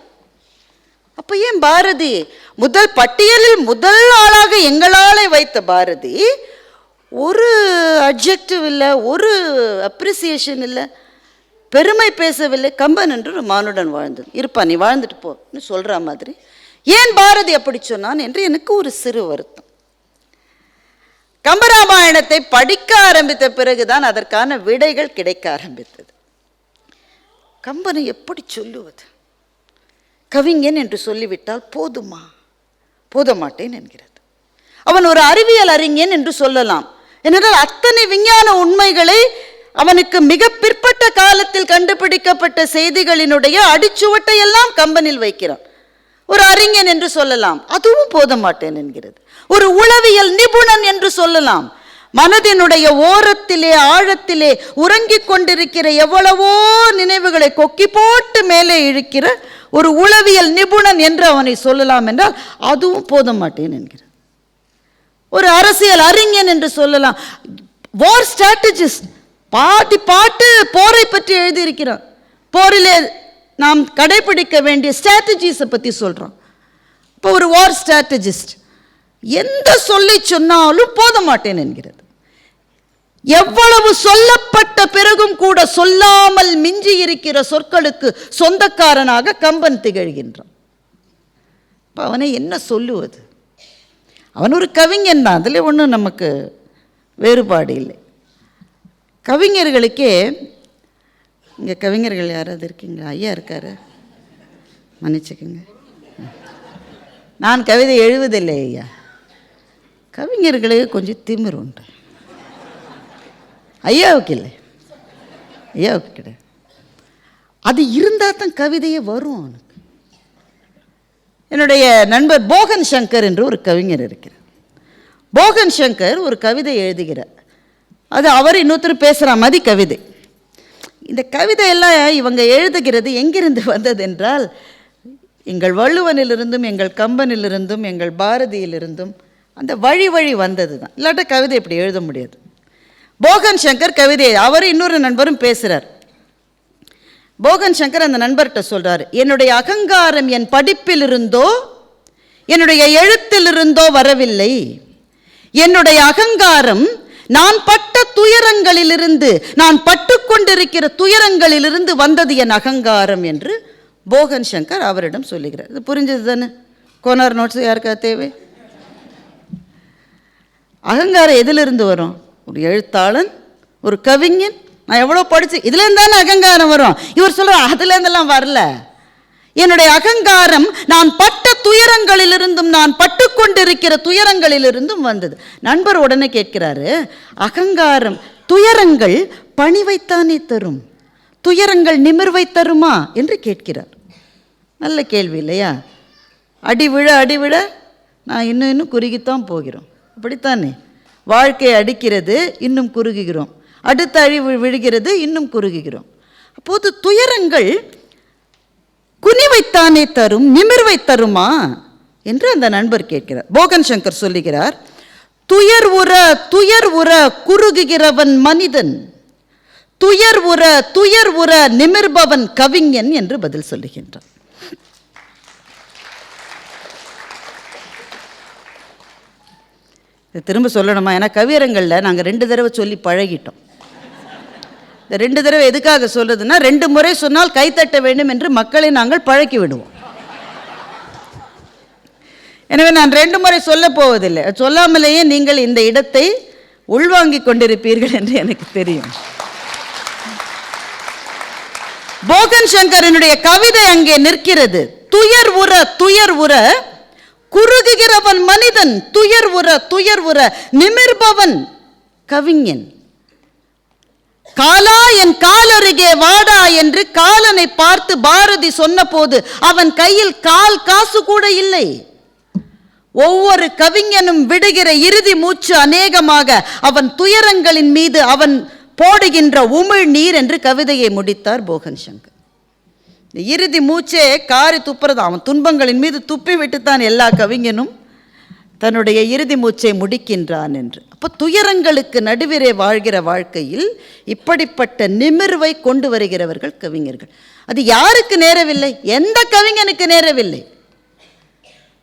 அப்ப ஏன் பாரதி முதல் பட்டியலில் முதல் ஆளாக எங்களாலே வைத்த பாரதி ஒரு அட்ஜெக்டிவ் இல்லை, ஒரு அப்ரிசியேஷன் இல்லை, பெருமை பேசவில்லை. கம்பன் என்று ஒரு மானுடன் வாழ்ந்தது. இருப்பா, நீ வாழ்ந்துட்டு போன்னு சொல்ற மாதிரி ஏன் பாரதி அப்படி சொன்னான் என்று எனக்கு ஒரு சிறு வருத்தம். கம்பராமாயணத்தை படிக்க ஆரம்பித்த பிறகுதான் அதற்கான விடைகள் கிடைக்க ஆரம்பித்தது. கம்பனை எப்படி சொல்லுவது? கவிஞன் என்று சொல்லிவிட்டால் போதுமா? போத மாட்டேன் என்கிறது. அவன் ஒரு அறிவியல் அறிஞன் என்று சொல்லலாம். ஏனென்றால் அத்தனை விஞ்ஞான உண்மைகளை அவனுக்கு மிக பிற்பட்ட காலத்தில் கண்டுபிடிக்கப்பட்ட செய்திகளினுடைய அடிச்சுவட்டை எல்லாம் கம்பனில் வைக்கிறான். ஒரு அறிஞன் என்று சொல்லலாம், அதுவும் போத மாட்டேன் என்கிறது. ஒரு உளவியல் நிபுணன் என்று சொல்லலாம். மனதினுடைய ஓரத்திலே ஆழத்திலே உறங்கிக் கொண்டிருக்கிற எவ்வளவோ நினைவுகளை கொக்கி போட்டு மேலே இழுக்கிற ஒரு உளவியல் நிபுணன் என்று அவனை சொல்லலாம் என்றால் அதுவும் போத மாட்டேன் என்கிறது. ஒரு அரசியல் அறிஞன் என்று சொல்லலாம். வார் ஸ்ட்ராட்டஜிஸ்ட், பாட்டு போரை பற்றி எழுதியிருக்கிறான். போரிலே நாம் கடைபிடிக்க வேண்டிய ஸ்ட்ராட்டஜிஸை பற்றி சொல்கிறோம். இப்போ ஒரு வார் ஸ்ட்ராட்டஜிஸ்ட் எந்த சொல்லை சொன்னாலும் போத மாட்டேன் என்கிறது. எவ்வளவு சொல்லப்பட்ட பிறகும் கூட சொல்லாமல் மிஞ்சி இருக்கிற சொற்களுக்கு சொந்தக்காரனாக கம்பன் திகழ்கின்றான். அவனை என்ன சொல்லுவது? அவன் ஒரு கவிஞன் தான், அதில் ஒன்றும் நமக்கு வேறுபாடு இல்லை. கவிஞர்களுக்கே, இங்கே கவிஞர்கள் யாராவது இருக்கீங்களா? ஐயா இருக்காரு, மன்னிச்சுக்குங்க, நான் கவிதை எழுவதில்லை ஐயா. கவிஞர்களுக்கு கொஞ்சம் திமிர் உண்டு. ஐயாவுக்கு இல்லை, ஐயாவுக்கு கிடையாது. அது இருந்தால் தான் கவிதையே வரும் அவனுக்கு. என்னுடைய நண்பர் போகன் சங்கர் என்று ஒரு கவிஞர் இருக்கிறார். போகன் சங்கர் ஒரு கவிதை எழுதுகிறார். அது அவர் இன்னொருத்தர் பேசுகிற மாதிரி கவிதை. இந்த கவிதையெல்லாம் இவங்க எழுதுகிறது எங்கிருந்து வந்தது என்றால், எங்கள் வள்ளுவனிலிருந்தும் எங்கள் கம்பனிலிருந்தும் எங்கள் பாரதியிலிருந்தும் அந்த வழி வந்தது தான். இல்லாட்ட கவிதை இப்படி எழுத முடியாது. போகன் சங்கர் கவிதை, அவர் இன்னொரு நண்பரும் பேசுகிறார். போகன் சங்கர் அந்த நண்பர்கிட்ட சொல்கிறார், என்னுடைய அகங்காரம் என் படிப்பிலிருந்தோ என்னுடைய எழுத்திலிருந்தோ வரவில்லை. என்னுடைய அகங்காரம் நான் பட்ட துயரங்களிலிருந்து, நான் பட்டுக்கொண்டிருக்கிற துயரங்களிலிருந்து வந்தது என் அகங்காரம் என்று போகன் சங்கர் அவரிடம் சொல்லுகிறார். இது புரிஞ்சது தானே? கோனார் நோட்ஸ் யாருக்கா தேவை? அகங்காரம் எதிலிருந்து வரும்? ஒரு எழுத்தாளன், ஒரு கவிஞன், நான் எவ்வளோ படிச்சு இதுலேருந்து தானே அகங்காரம் வரும். இவர் சொல்ற அதுலேருந்தெல்லாம் வரல. என்னுடைய அகங்காரம் நான் பட்ட துயரங்களிலிருந்தும் நான் பட்டுக்கொண்டிருக்கிற துயரங்களிலிருந்தும் வந்தது. நண்பர் உடனே கேட்கிறாரு, அகங்காரம் துயரங்கள் பணிவைத்தானே தரும், துயரங்கள் நிமிர்வை தருமா என்று கேட்கிறார். நல்ல கேள்வி இல்லையா? அடிவிழ நான் இன்னும் குறுகித்தான் போகிறோம். அப்படித்தானே? வாழ்க்கை அடிக்கிறது, இன்னும் குறுகுகிறோம். அடுத்த அழிவு விழுகிறது, இன்னும் குறுகுகிறோம். அப்போது துயரங்கள் குனிவைத்தானே தரும், நிமிர்வை தருமா என்று அந்த நண்பர் கேட்கிறார். போகன் சங்கர் சொல்லுகிறார், துயர் உற குறுகுகிறவன் மனிதன், துயர் உற நிமிர்பவன் கவிஞன் என்று பதில் சொல்லுகின்றார். திரும்ப சொல்லணுமா? ஏன்னா கவியரங்களில் நாங்கள் 2 தடவை சொல்லி பழகிட்டோம். இந்த 2 தடவை எதுக்காக சொல்றதுன்னா, 2 முறை சொன்னால் கைத்தட்ட வேண்டும் என்று மக்களை நாங்கள் பழக்கி விடுவோம். எனவே நான் 2 முறை சொல்ல போவதில்லை. சொல்லாமலேயே நீங்கள் இந்த இடத்தை உள்வாங்கிக் கொண்டிருப்பீர்கள் என்று எனக்கு தெரியும். போகன் சங்கரனுடைய கவிதை அங்கே நிற்கிறது. துயர் உற குறுகுகிறவன் மனிதன், துயர் உற நிமிர்பவன் கவிஞன். காலா என் காலருகே வாடா என்று காலனை பார்த்து பாரதி சொன்னபோது அவன் கையில் கால் காசு கூட இல்லை. ஒவ்வொரு கவிஞனும் விடுகிற இறுதி மூச்சு அநேகமாக அவன் துயரங்களின் மீது அவன் போடுகின்ற உமிழ் நீர் என்று கவிதையை முடித்தார் போகன் சங்கர். இறுதி மூச்சே காரி துப்புறது, அவன் துன்பங்களின் மீது துப்பி விட்டுத்தான் எல்லா கவிஞனும் தன்னுடைய இறுதி மூச்சை முடிக்கின்றான் என்று. அப்போ துயரங்களுக்கு நடுவிலே வாழ்கிற வாழ்க்கையில் இப்படிப்பட்ட நிமிர்வை கொண்டு வருகிறவர்கள் கவிஞர்கள். அது யாருக்கு நேரவில்லை? எந்த கவிஞனுக்கு நேரவில்லை?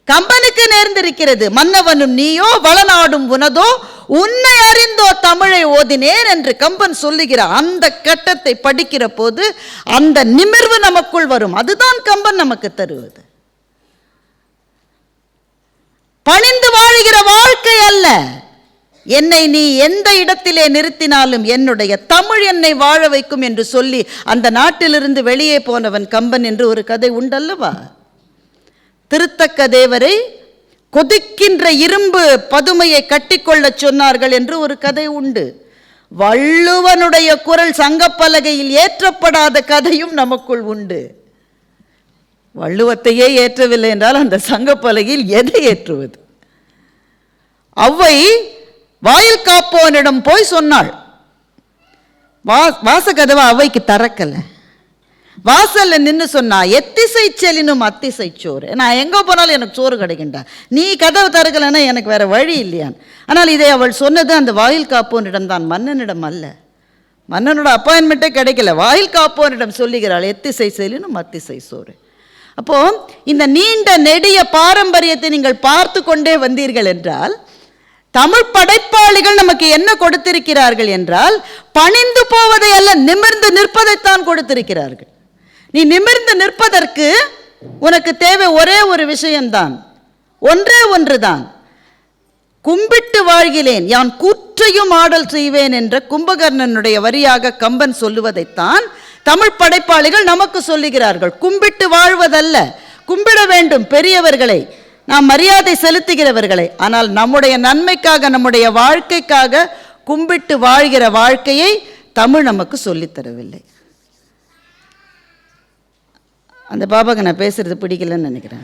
கம்பனுக்கு நேர்ந்திருக்கிறது. மன்னவனும் நீயோ வளநாடும் உனதோ உன்னை அறிந்தோ தமிழை ஓதினேன் என்று கம்பன் சொல்லுகிற அந்த கட்டத்தை படிக்கிற போது அந்த நிமிர்வு நமக்குள் வரும். அதுதான் கம்பன் நமக்கு தருவது. பணிந்து வாழ்கிற வாழ்க்கை அல்ல. என்னை நீ எந்த இடத்திலே நிறுத்தினாலும் என்னுடைய தமிழ் என்னை வாழ வைக்கும் என்று சொல்லி அந்த நாட்டிலிருந்து வெளியே போனவன் கம்பன் என்று ஒரு கதை உண்டல்லவா? திருத்தக்க தேவரை கொதிக்கின்ற இரும்பு பதுமையை கட்டிக்கொள்ள சொன்னார்கள் என்று ஒரு கதை உண்டு. வள்ளுவனுடைய குரல் சங்கப்பலகையில் ஏற்றப்படாத கதையும் நமக்குள் உண்டு. வள்ளுவத்தையே ஏற்றவில்லை என்றால் அந்த சங்கப்பலகையில் எதை ஏற்றுவது? அவ்வை வாயில் காப்போனிடம் போய் சொன்னாள். வாசகதவை அவைக்கு திறக்கல. வாசல்ல நின்று சொன்னா, எத்திசை செலினும் அத்திசை சோறு. நான் எங்க போனாலும் எனக்கு சோறு கிடைக்கின்றா, நீ கதவு திறக்கலைன்னா எனக்கு வேற வழி இல்லையான். ஆனால் இதை அவள் சொன்னது அந்த வாயில் காப்போனிடம் தான், மன்னனிடம் அல்ல. மன்னனோட அப்பாயின்மெண்ட்டே கிடைக்கல, வாயில் காப்போனிடம் சொல்லுகிறாள், எத்திசை செலினும் அத்திசை சோறு. அப்போ இந்த நீண்ட நெடிய பாரம்பரியத்தை நீங்கள் பார்த்து கொண்டே வந்தீர்கள் என்றால், தமிழ் படைப்பாளிகள் நமக்கு என்ன கொடுத்திருக்கிறார்கள் என்றால், பணிந்து போவதை அல்ல, நிமிர்ந்து நிற்பதைத்தான் கொடுத்திருக்கிறார்கள். நீ நிமிர்ந்து நிற்பதற்கு உனக்கு தேவை ஒரே ஒரு விஷயம்தான், ஒன்றே ஒன்றுதான். கும்பிட்டு வாழ்கிலேன் யான் கூற்றையும் ஆடல் செய்வேன் என்ற கும்பகர்ணனுடைய வரியாக கம்பன் சொல்லுவதைத்தான் தமிழ் படைப்பாளிகள் நமக்கு சொல்லுகிறார்கள். கும்பிட்டு வாழ்வதல்ல, கும்பிட வேண்டும் பெரியவர்களை, நாம் மரியாதை செலுத்துகிறவர்களை. ஆனால் நம்முடைய நன்மைக்காக, நம்முடைய வாழ்க்கைக்காக கும்பிட்டு வாழ்கிற வாழ்க்கையை தமிழ் நமக்கு சொல்லித்தரவில்லை. அந்த பாபாக்கு நான் பேசுறது பிடிக்கலன்னு நினைக்கிறேன்.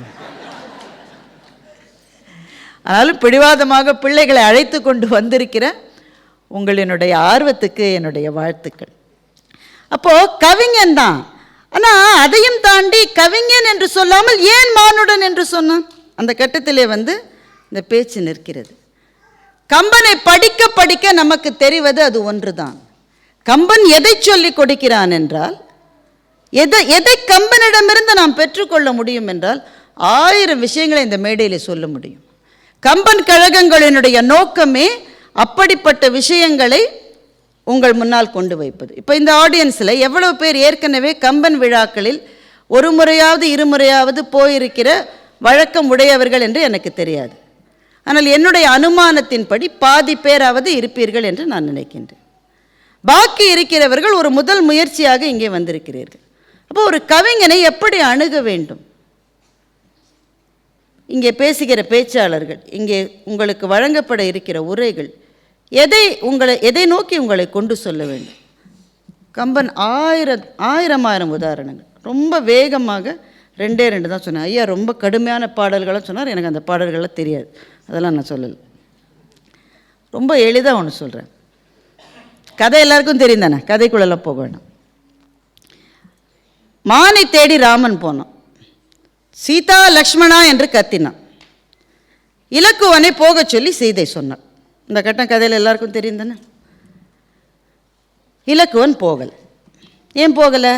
ஆனாலும் பிடிவாதமாக பிள்ளைகளை அழைத்து கொண்டு வந்திருக்கிற உங்களினுடைய ஆர்வத்துக்கு என்னுடைய வாழ்த்துக்கள். அப்போ கவிஞன் தான். ஆனால் அதையும் தாண்டி கவிஞன் என்று சொல்லாமல் ஏன் மானுடன் என்று சொன்னான்? அந்த கட்டத்திலே இந்த பேச்சு நிற்கிறது. கம்பனை படிக்க படிக்க நமக்கு தெரிவது அது ஒன்றுதான். கம்பன் எதை சொல்லி கொடுக்கிறான் என்றால், எதை கம்பனிடமிருந்து நாம் பெற்றுக்கொள்ள முடியும் என்றால் 1000 விஷயங்களை இந்த மேடையில் சொல்ல முடியும். கம்பன் கழகங்களினுடைய நோக்கமே அப்படிப்பட்ட விஷயங்களை உங்கள் முன்னால் கொண்டு வைப்பது. இப்போ இந்த ஆடியன்ஸில் எவ்வளவு பேர் ஏற்கனவே கம்பன் விழாக்களில் ஒரு முறையாவது 2 முறையாவது போயிருக்கிற வழக்கம் உடையவர்கள் என்று எனக்கு தெரியாது. ஆனால் என்னுடைய அனுமானத்தின்படி பாதி பேராவது இருப்பீர்கள் என்று நான் நினைக்கின்றேன். பாக்கி இருக்கிறவர்கள் ஒரு முதல் முயற்சியாக இங்கே வந்திருக்கிறீர்கள். அப்போ ஒரு கவிஞனை எப்படி அணுக வேண்டும்? இங்கே பேசுகிற பேச்சாளர்கள், இங்கே உங்களுக்கு வழங்கப்பட இருக்கிற உரைகள் எதை நோக்கி உங்களை கொண்டு சொல்ல வேண்டும்? கம்பன் ஆயிரம் உதாரணங்கள். ரொம்ப வேகமாக 2 தான் சொன்னேன். ஐயா ரொம்ப கடுமையான பாடல்களாக சொன்னார், எனக்கு அந்த பாடல்கள்லாம் தெரியாது, அதெல்லாம் நான் சொல்லலை. ரொம்ப எளிதாக ஒன்று சொல்கிறேன். கதை எல்லாருக்கும் தெரியும் தானே, கதைக்குள்ளெல்லாம் போக வேண்டாம். மானை தேடி ராமன் போனான். சீதா லக்ஷ்மணா என்று கத்தினான். இலக்குவனை போக சொல்லி சீதை சொன்னான். இந்த கட்டம் கதையில் எல்லாருக்கும் தெரியும் தானே. இலக்குவன் போகலை. ஏன் போகலை?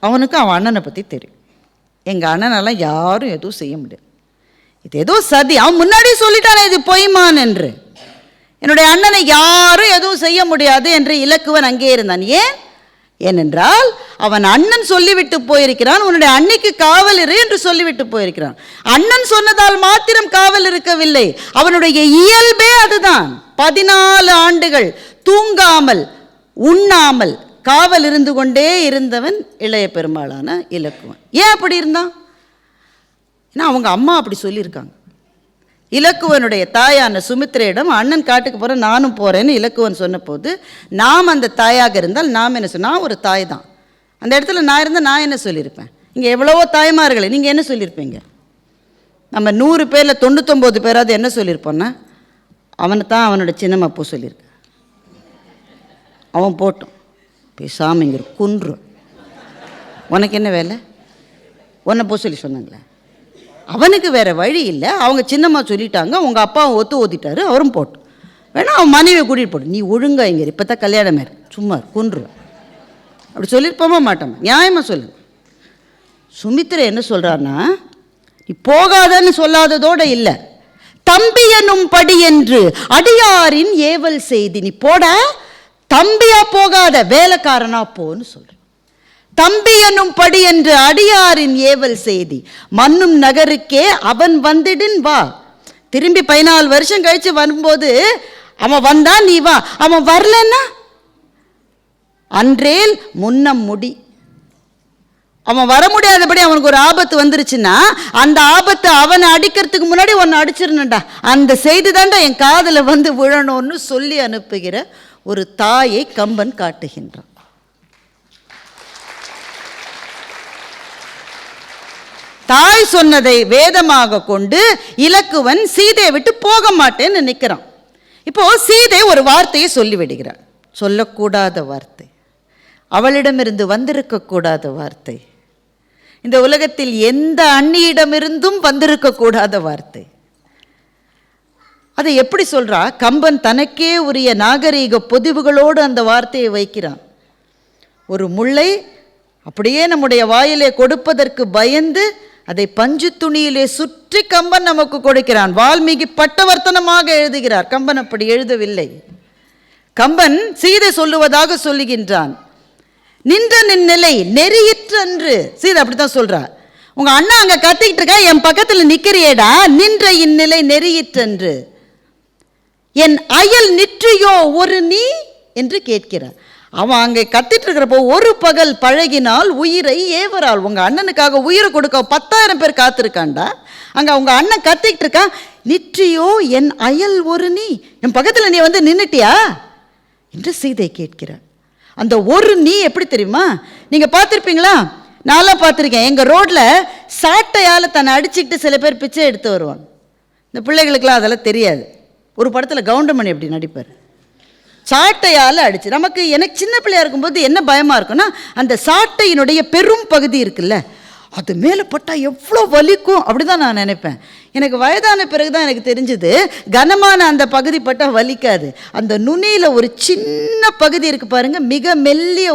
அவனுக்கு அவன் அண்ணனை பற்றி தெரியும். எங்கள் அண்ணனெல்லாம் யாரும் எதுவும் செய்ய முடியாது, இது ஏதோ சதி. அவன் முன்னாடியே சொல்லிட்டானே இது பொய்மான் என்று. என்னுடைய அண்ணனை யாரும் எதுவும் செய்ய முடியாது என்று இலக்குவன் அங்கே இருந்தான். ஏனென்றால் அவன் அண்ணன் சொல்லிவிட்டு போயிருக்கிறான், உன்னுடைய அன்னைக்கு காவல் இரு என்று சொல்லிவிட்டு போயிருக்கிறான். அண்ணன் சொன்னதால் மாத்திரம் காவல் இருக்கவில்லை, அவனுடைய இயல்பே அதுதான். 14 ஆண்டுகள் தூங்காமல் உண்ணாமல் காவல் இருந்து கொண்டே இருந்தவன் இளைய பெருமாளான இலக்குவன். ஏன் அப்படி இருந்தான்? ஏன்னா அவங்க அம்மா அப்படி சொல்லியிருக்காங்க. இலக்குவனுடைய தாயான சுமித்திரையிடம் அண்ணன் காட்டுக்கு போகிறேன் நானும் போகிறேன்னு இலக்குவன் சொன்ன போது, நாம் அந்த தாயாக இருந்தால் நாம் என்ன சொன்னால், நான் ஒரு தாய் தான், அந்த இடத்துல நான் இருந்தால் நான் என்ன சொல்லியிருப்பேன்? இங்கே எவ்வளவோ தாய்மார்களை நீங்கள் என்ன சொல்லியிருப்பீங்க? நம்ம 100 பேரில் 99 பேராவது என்ன சொல்லியிருப்போன்னா, அவனை தான் அவனோட சின்னம்மா பூ சொல்லியிருக்க. அவன் போட்டோம் பேசாமிங்கிற குன்று, உனக்கு என்ன வேலை? உன்னை போ சொல்லி சொன்னாங்களே. அவனுக்கு வேறு வழி இல்லை, அவங்க சின்னம்மா சொல்லிட்டாங்க, உங்கள் அப்பாவை ஓத்திட்டாரு, அவரும் போட்டோம். வேணா அவன் மனைவியை கூட்டிகிட்டு போட்டு, நீ ஒழுங்கா இங்கே இப்போ தான் கல்யாணம் ஆயிரு, சும்மா குன்று அப்படி சொல்லியிருப்போமா மாட்டோமா? நியாயமாக சொல்லு. சுமித்திரை என்ன சொல்கிறான்னா, நீ போகாதன்னு சொல்லாததோடு இல்லை, தம்பி என்னும் படி என்று அடியாரின் ஏவல் செய்தி, நீ போட தம்பியா போகாத வேலைக்காரனா போன்னு சொல்ற. தம்பி என்னும் படி என்று அடியாரின் ஏவல் செய்தி, மன்னும் நகருக்கே அவன் வந்திடின் வா. திரும்பி 14 வருஷம் கழிச்சு வரும்போது அவன் வந்தா நீ வா, அவன் வரலன்னா அன்றேல் முன்னம் முடி. அவன் வர முடியாதபடி அவனுக்கு ஒரு ஆபத்து வந்துருச்சுன்னா அந்த ஆபத்தை அவனை அடிக்கிறதுக்கு முன்னாடி ஒன்று அடிச்சிருந்தா, அந்த செய்தி தாண்டா என் காதில் வந்து விழணும்னு சொல்லி அனுப்புகிற ஒரு தாயை கம்பன் காட்டுகின்றான். தாய் சொன்னதை வேதமாக கொண்டு இலக்குவன் சீதையை விட்டு போக மாட்டேன்னு நிற்கிறான். இப்போ சீதை ஒரு வார்த்தையை சொல்லிவிடுகிறார், சொல்லக்கூடாத வார்த்தை, அவளிடமிருந்து வந்திருக்கக்கூடாத வார்த்தை, இந்த உலகத்தில் எந்த அண்ணியிடமிருந்தும் வந்திருக்கக்கூடாத வார்த்தை. அதை எப்படி சொல்றா? கம்பன் தனக்கே உரிய நாகரீக பொதிவுகளோடு அந்த வார்த்தையை வைக்கிறான். ஒரு முல்லை அப்படியே நம்முடைய வாயிலே கொடுப்பதற்கு பயந்து அதை பஞ்சு துணியிலே சுற்றி கம்பன் நமக்கு கொடுக்கிறான். வால்மீகி பட்டவர்த்தனமாக எழுதுகிறார், கம்பன் அப்படி எழுதவில்லை. கம்பன் சீதை சொல்லுவதாக சொல்லுகின்றான், நின்ற நின் நிலை நெறியிற்றன்று. சீதை அப்படித்தான் சொல்றா, உங்க அண்ணா அங்க கத்திக்கிட்டு இருக்கா, என் பக்கத்துல நிக்கிறியேடா, நின்ற இந்நிலை நெறியிற்றன்று, என் அயல் நிற்றியோ ஒரு நீ என்று கேட்கிறார். அவன் அங்கே கத்திட்டு இருக்கிறப்போ, ஒரு பகல் பழகினால் உயிரை ஏவரால், உங்க அண்ணனுக்காக உயிரை கொடுக்க 10,000 பேர் காத்திருக்காண்டா, அங்க உங்க அண்ணன் கத்திக்கிட்டு இருக்கான், நிற்றியோ என் அயல் ஒரு நீ, என் பக்கத்துல நீ வந்து நின்னுட்டியா என்று சீதை கேட்கிறார். அந்த ஒரு நீ எப்படி தெரியுமா? நீங்க பார்த்துருப்பீங்களா? நான்லாம் பார்த்துருக்கேன். எங்கள் ரோட்டில் சாட்டையால் தன்னை அடிச்சுக்கிட்டு சில பேர் பிச்சை எடுத்து வருவாங்க. இந்த பிள்ளைகளுக்கெல்லாம் அதெல்லாம் தெரியாது. ஒரு படத்தில் கவுண்டமணி எப்படி நடிப்பார், சாட்டையால் அடிச்சு. எனக்கு சின்ன பிள்ளையா இருக்கும்போது என்ன பயமாக இருக்குன்னா, அந்த சாட்டையினுடைய பெரும் பகுதி இருக்குல்ல, அது மேலே பட்டால் எவ்வளோ வலிக்கும் அப்படி தான் நான் நினைப்பேன். எனக்கு வயதான பிறகு தான் எனக்கு தெரிஞ்சுது, கனமான அந்த பகுதி பட்டால் வலிக்காது. அந்த நுனியில் ஒரு சின்ன பகுதி இருக்குது பாருங்கள், மிக மெல்லிய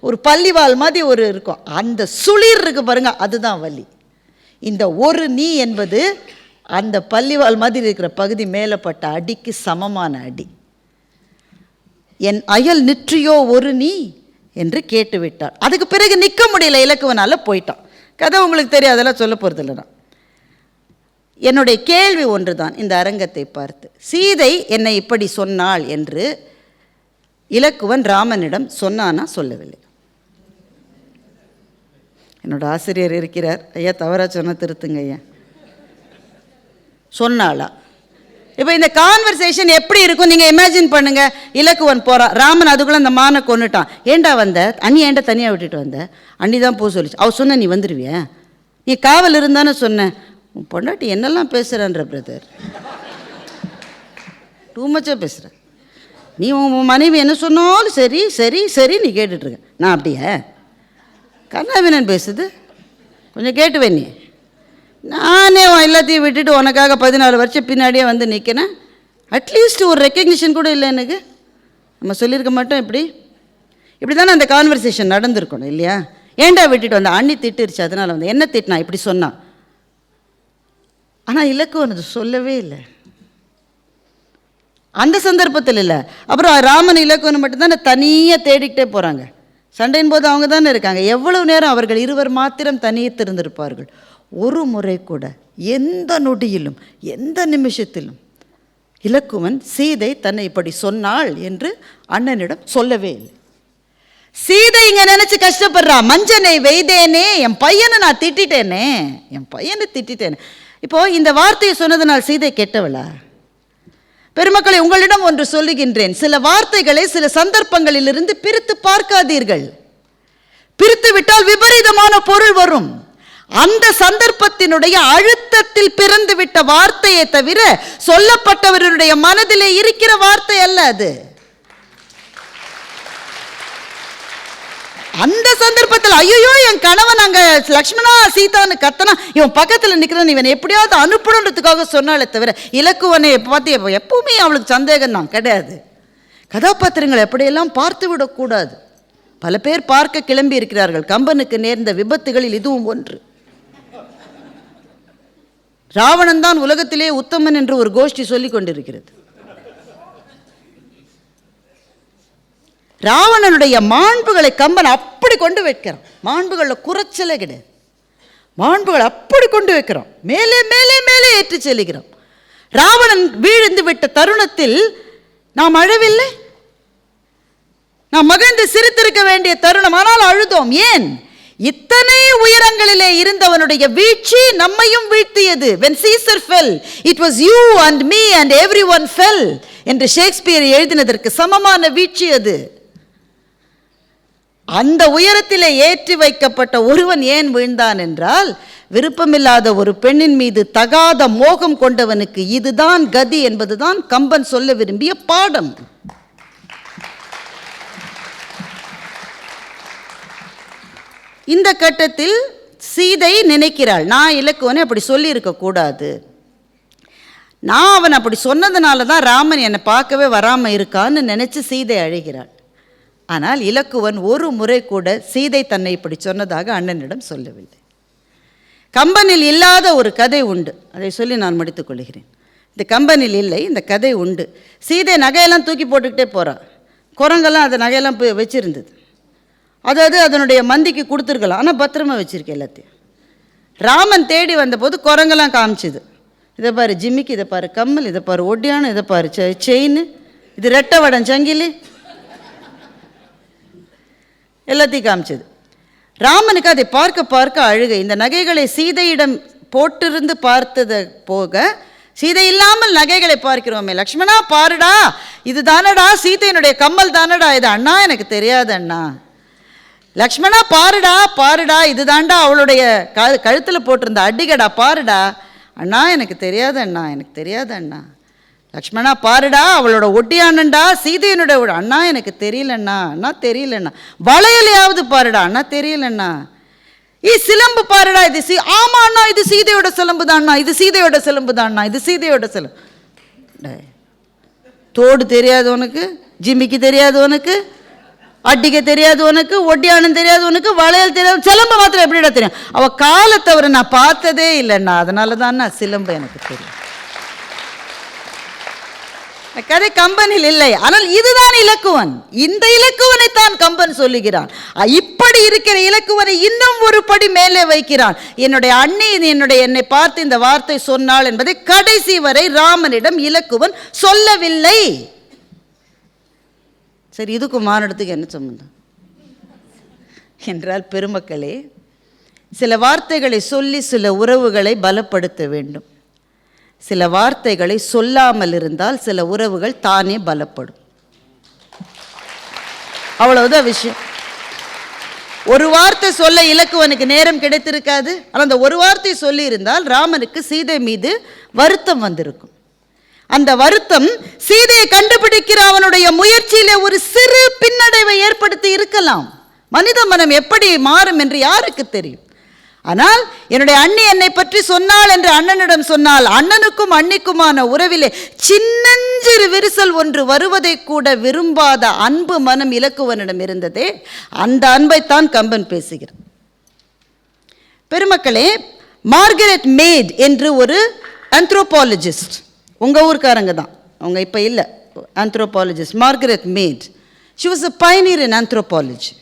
ஒரு பள்ளிவால் மாதிரி ஒரு இருக்கும், அந்த சுளிர் இருக்குது பாருங்கள், அதுதான் வலி. இந்த ஒரு நீ என்பது அந்த பள்ளிவால் மாதிரி இருக்கிற பகுதி மேலே பட்ட அடிக்கு சமமான அடி. என் அயல் நிற்றியோ ஒரு நீ என்று கேட்டுவிட்டாள். அதுக்கு பிறகு நிற்க முடியல இலக்குவனால, போயிட்டான். கதை உங்களுக்கு தெரியும், அதெல்லாம் சொல்ல போகிறது இல்லை. நான் என்னுடைய கேள்வி ஒன்று தான், இந்த அரங்கத்தை பார்த்து, சீதை என்னை இப்படி சொன்னாள் என்று இலக்குவன் ராமனிடம் சொன்னானா? சொல்லவில்லை. என்னோட ஆசிரியர் இருக்கிறார், ஐயா தவறாக சொன்ன திருத்துங்க ஐயா. சொன்னாளா? இப்போ இந்த கான்வர்சேஷன் எப்படி இருக்கும் நீங்கள் இமேஜின் பண்ணுங்க. இலக்குவன் போகிறான், ராமன் அதுக்குள்ளே அந்த மானை கொண்டுட்டான். ஏண்டா வந்த அண்ணி, ஏண்டா தனியாக விட்டுட்டு வந்த? அண்ணி தான் போக சொல்லிச்சு. அவள் சொன்ன நீ வந்துடுவிய, நீ காவல் இருந்தானே சொன்னேன். உன் பொண்டாட்டி என்னெல்லாம் பேசுகிறான்ற பிரதர், டூ மச்சாக பேசுகிறேன். நீ உன் மனைவி என்ன சொன்னாலும் சரி சரி சரி நீ கேட்டுட்ருக்க. நான் அப்படியே கண்ணாவினன் பேசுது, கொஞ்சம் கேட்டுவேன் நீ. நானே எல்லாத்தையும் விட்டுட்டு உனக்காக 14 வருஷம் பின்னாடியே வந்து நிற்கிறேன். அட்லீஸ்ட் ஒரு ரெக்கக்னிஷன் கூட இல்லை எனக்கு. நம்ம சொல்லியிருக்க மாட்டோம். இப்படி தானே அந்த கான்வர்சேஷன் நடந்திருக்கணும் இல்லையா? ஏன்டா விட்டுட்டு வந்த? அண்ணி திட்டுருச்சு, அதனால் வந்து என்ன திட்டினா இப்படி சொன்னான். ஆனால் இலக்குவன் அது சொல்லவே இல்லை, அந்த சந்தர்ப்பத்தில் இல்லை. அப்புறம் ராமன் இலக்குவன் மட்டும்தானே தனியாக தேடிக்கிட்டே போகிறாங்க. சண்டையின் போது அவங்க தானே இருக்காங்க. எவ்வளவு நேரம் அவர்கள் இருவர் மாத்திரம் தனியே திறந்திருப்பார்கள்? ஒரு முறை கூட, எந்த நொடியிலும் எந்த நிமிஷத்திலும் இலக்குவன் சீதை தன்னை இப்படி சொன்னாள் என்று அண்ணனிடம் சொல்லவே இல்லை. சீதை இங்க நினைச்சு கஷ்டப்படுறா. மஞ்சனை வெய்தேனே, என் பையனை நான் திட்டேனே, என் பையனை திட்டேனே. இப்போ இந்த வார்த்தையை சொன்னதுனால் சீதை கெட்டவளா? பெருமக்களை, உங்களிடம் ஒன்று சொல்லுகின்றேன். சில வார்த்தைகளை சில சந்தர்ப்பங்களில் இருந்து பிரித்து பார்க்காதீர்கள். பிரித்து விட்டால் விபரீதமான பொருள் வரும். அந்த சந்தர்ப்பத்தினுடைய அழுத்தத்தில் பிறந்து விட்ட வார்த்தையை தவிர சொல்லப்பட்டவருடைய மனதிலே இருக்கிற வார்த்தை அல்ல அது. அந்த சந்தர்ப்பத்தில் ஐயோ என் கணவன் அங்க லக்ஷ்மணா சீதான்னு கத்தனா, இவன் பக்கத்தில் நிற்கிறான், இவன் எப்படியாவது அனுப்பணுன்றதுக்காக சொன்னாலே தவிர இலக்குவனை பார்த்து எப்பவுமே அவளுக்கு சந்தேகம் தான் கிடையாது. கதாபாத்திரங்களை எப்படியெல்லாம் பார்த்து விடக்கூடாது. பல பேர் பார்க்க கிளம்பி இருக்கிறார்கள். கம்பனுக்கு நேர்ந்த விபத்துகளில் இதுவும் ஒன்று. ராவணன் தான் உலகத்திலே உத்தமன் என்று ஒரு கோஷ்டி சொல்லிக் கொண்டிருக்கிறது. ராவணனுடைய மாண்புகளை கம்பன் அப்படி கொண்டு வைக்கிறான். மாண்புகளில் குறைச்சலே கிடையாது. மாண்புகள் அப்படி கொண்டு வைக்கிறோம், மேலே மேலே மேலே ஏற்றி செல்கிறோம். ராவணன் வீழ்ந்து விட்ட தருணத்தில் நாம் அழவில்லை, நாம் மகிழ்ந்து சிரித்திருக்க வேண்டிய தருணம், ஆனால் அழுதோம். ஏன்? இத்தனை உயரங்களிலே இருந்தவனுடைய வீழ்ச்சி நம்மையும் வீழ்த்தியது. When Caesar fell, it was you and me and everyone fell என்று ஷேக்ஸ்பியர் எழுதினதற்கு சமமான வீழ்ச்சி அது. அந்த உயரத்திலே ஏற்றி வைக்கப்பட்ட ஒருவன் ஏன் வீழ்ந்தான் என்றால், விருப்பமில்லாத ஒரு பெண்ணின் மீது தகாத மோகம் கொண்டவனுக்கு இதுதான் கதி என்பதுதான் கம்பன் சொல்ல விரும்பிய பாடம். இந்த கட்டத்தில் சீதை நினைக்கிறாள், நான் இலக்குவனை அப்படி சொல்லி இருக்கக்கூடாது, நான் அவன் அப்படி சொன்னதுனால தான் ராமன் என்னை பார்க்கவே வராமல் இருக்கான்னு நினைச்சு சீதை அழுகிறாள். ஆனால் இலக்குவன் ஒரு முறை கூட சீதை தன்னை இப்படி சொன்னதாக அண்ணனிடம் சொல்லவில்லை. கம்பனில் இல்லாத ஒரு கதை உண்டு, அதை சொல்லி நான் முடித்துக் கொள்கிறேன். இந்த கம்பனில் இல்லை, இந்த கதை உண்டு. சீதை நகையெல்லாம் தூக்கி போட்டுக்கிட்டே போகிறாள். குரங்கெல்லாம் அந்த நகையெல்லாம் வச்சுருந்தது. அதாவது அதனுடைய மந்திக்கு கொடுத்துருக்கலாம், ஆனால் பத்திரமா வச்சுருக்கேன் எல்லாத்தையும். ராமன் தேடி வந்தபோது குரங்கெல்லாம் காமிச்சுது. இதை பாரு ஜிம்மிக்கு, இதை பாரு கம்மல், இதை பாரு ஒட்டியானம், இதை பாரு செயின், இது ரெட்டை வடம் சங்கிலி, எல்லாத்தையும் காமிச்சது. ராமனுக்கு அதை பார்க்க பார்க்க அழுகை. இந்த நகைகளை சீதையிடம் போட்டிருந்து பார்த்ததை போக, சீதை இல்லாமல் நகைகளை பார்க்கிறோமே, லக்ஷ்மணா பாருடா, இது தானடா சீதையினுடைய கம்மல் தானடா இது. அண்ணா எனக்கு தெரியாது அண்ணா. லக்ஷ்மணா பாருடா பாருடா, இது தாண்டா அவளுடைய கழுத்தில் போட்டிருந்த அடிகடா பாருடா. அண்ணா எனக்கு தெரியாது அண்ணா, எனக்கு தெரியாது அண்ணா. லக்ஷ்மணா பாருடா அவளோட ஒட்டியானண்டா சீதையனுடைய. அண்ணா எனக்கு தெரியலண்ணா, அண்ணா தெரியலண்ணா. வளையலையாவது பாருடா, அண்ணா தெரியலண்ணா. சிலம்பு பாருடா, இது ஆமா அண்ணா, இது சீதையோட சிலம்பு தான்ண்ணா, இது சீதையோட சிலம்பு தான்ண்ணா, இது சீதையோட சிலம்பு. தோடு தெரியாது உனக்கு, ஜிம்மிக்கு தெரியாது உனக்கு, அட்டிக்க தெரியாது உனக்கு, ஒட்டியானம் தெரியாது உனக்கு, வளையல் தெரியாது, சிலம்பு மாத்திரம் எப்படிடா தெரியும்? அவள் காலத்தவரை நான் பார்த்ததே இல்லைண்ணா, அதனால தான் சிலம்பு எனக்கு தெரியும். கதை கம்பனில் இல்லை, ஆனால் இதுதான் இலக்குவன். இந்த இலக்குவனைத்தான் கம்பன் சொல்லுகிறான். இப்படி இருக்கிற இலக்குவனை இன்னும் ஒரு படி மேலே வைக்கிறான். என்னுடைய அண்ணி என்னை பார்த்து இந்த வார்த்தை சொன்னாள் என்பதை கடைசி வரை ராமனிடம் இலக்குவன் சொல்லவில்லை. சரி, இதுக்கும் மானிடத்துக்கு என்ன சம்பந்தம் என்றால், பெருமக்களே, சில வார்த்தைகளை சொல்லி சில உறவுகளை பலப்படுத்த வேண்டும். சில வார்த்தைகளை சொல்லாமல் இருந்தால் சில உறவுகள் தானே பலப்படும். அவ்வளவுதான் விஷயம். ஒரு வார்த்தை சொல்ல இலக்குவனுக்கு நேரம் கிடைத்திருக்காது. ஆனால் அந்த ஒரு வார்த்தை சொல்லி இருந்தால் ராமனுக்கு சீதை மீது வருத்தம் வந்திருக்கும். அந்த வருத்தம் சீதையை கண்டுபிடிக்கிற அவனுடைய முயற்சியிலே ஒரு சிறு பின்னடைவை ஏற்படுத்தி இருக்கலாம். மனித மனம் எப்படி மாறும் என்று யாருக்கு தெரியும்? ஆனால் என்னுடைய அண்ணி என்னை பற்றி சொன்னாள் என்று அண்ணனிடம் சொன்னால் அண்ணனுக்கும் அண்ணிக்குமான உறவிலே சின்னஞ்சிறு விரிசல் ஒன்று வருவதை கூட விரும்பாத அன்பு மனம் இலக்குவனிடம் இருந்ததே, அந்த அன்பைத்தான் கம்பன் பேசுகிறார். பெருமக்களே, மார்கரெட் மேட் என்று ஒரு ஆந்த்ரோபாலஜிஸ்ட், உங்கள் ஊர்க்காரங்க தான், அவங்க இப்போ இல்லை, anthropologist Margaret Mead. She was a pioneer in anthropology.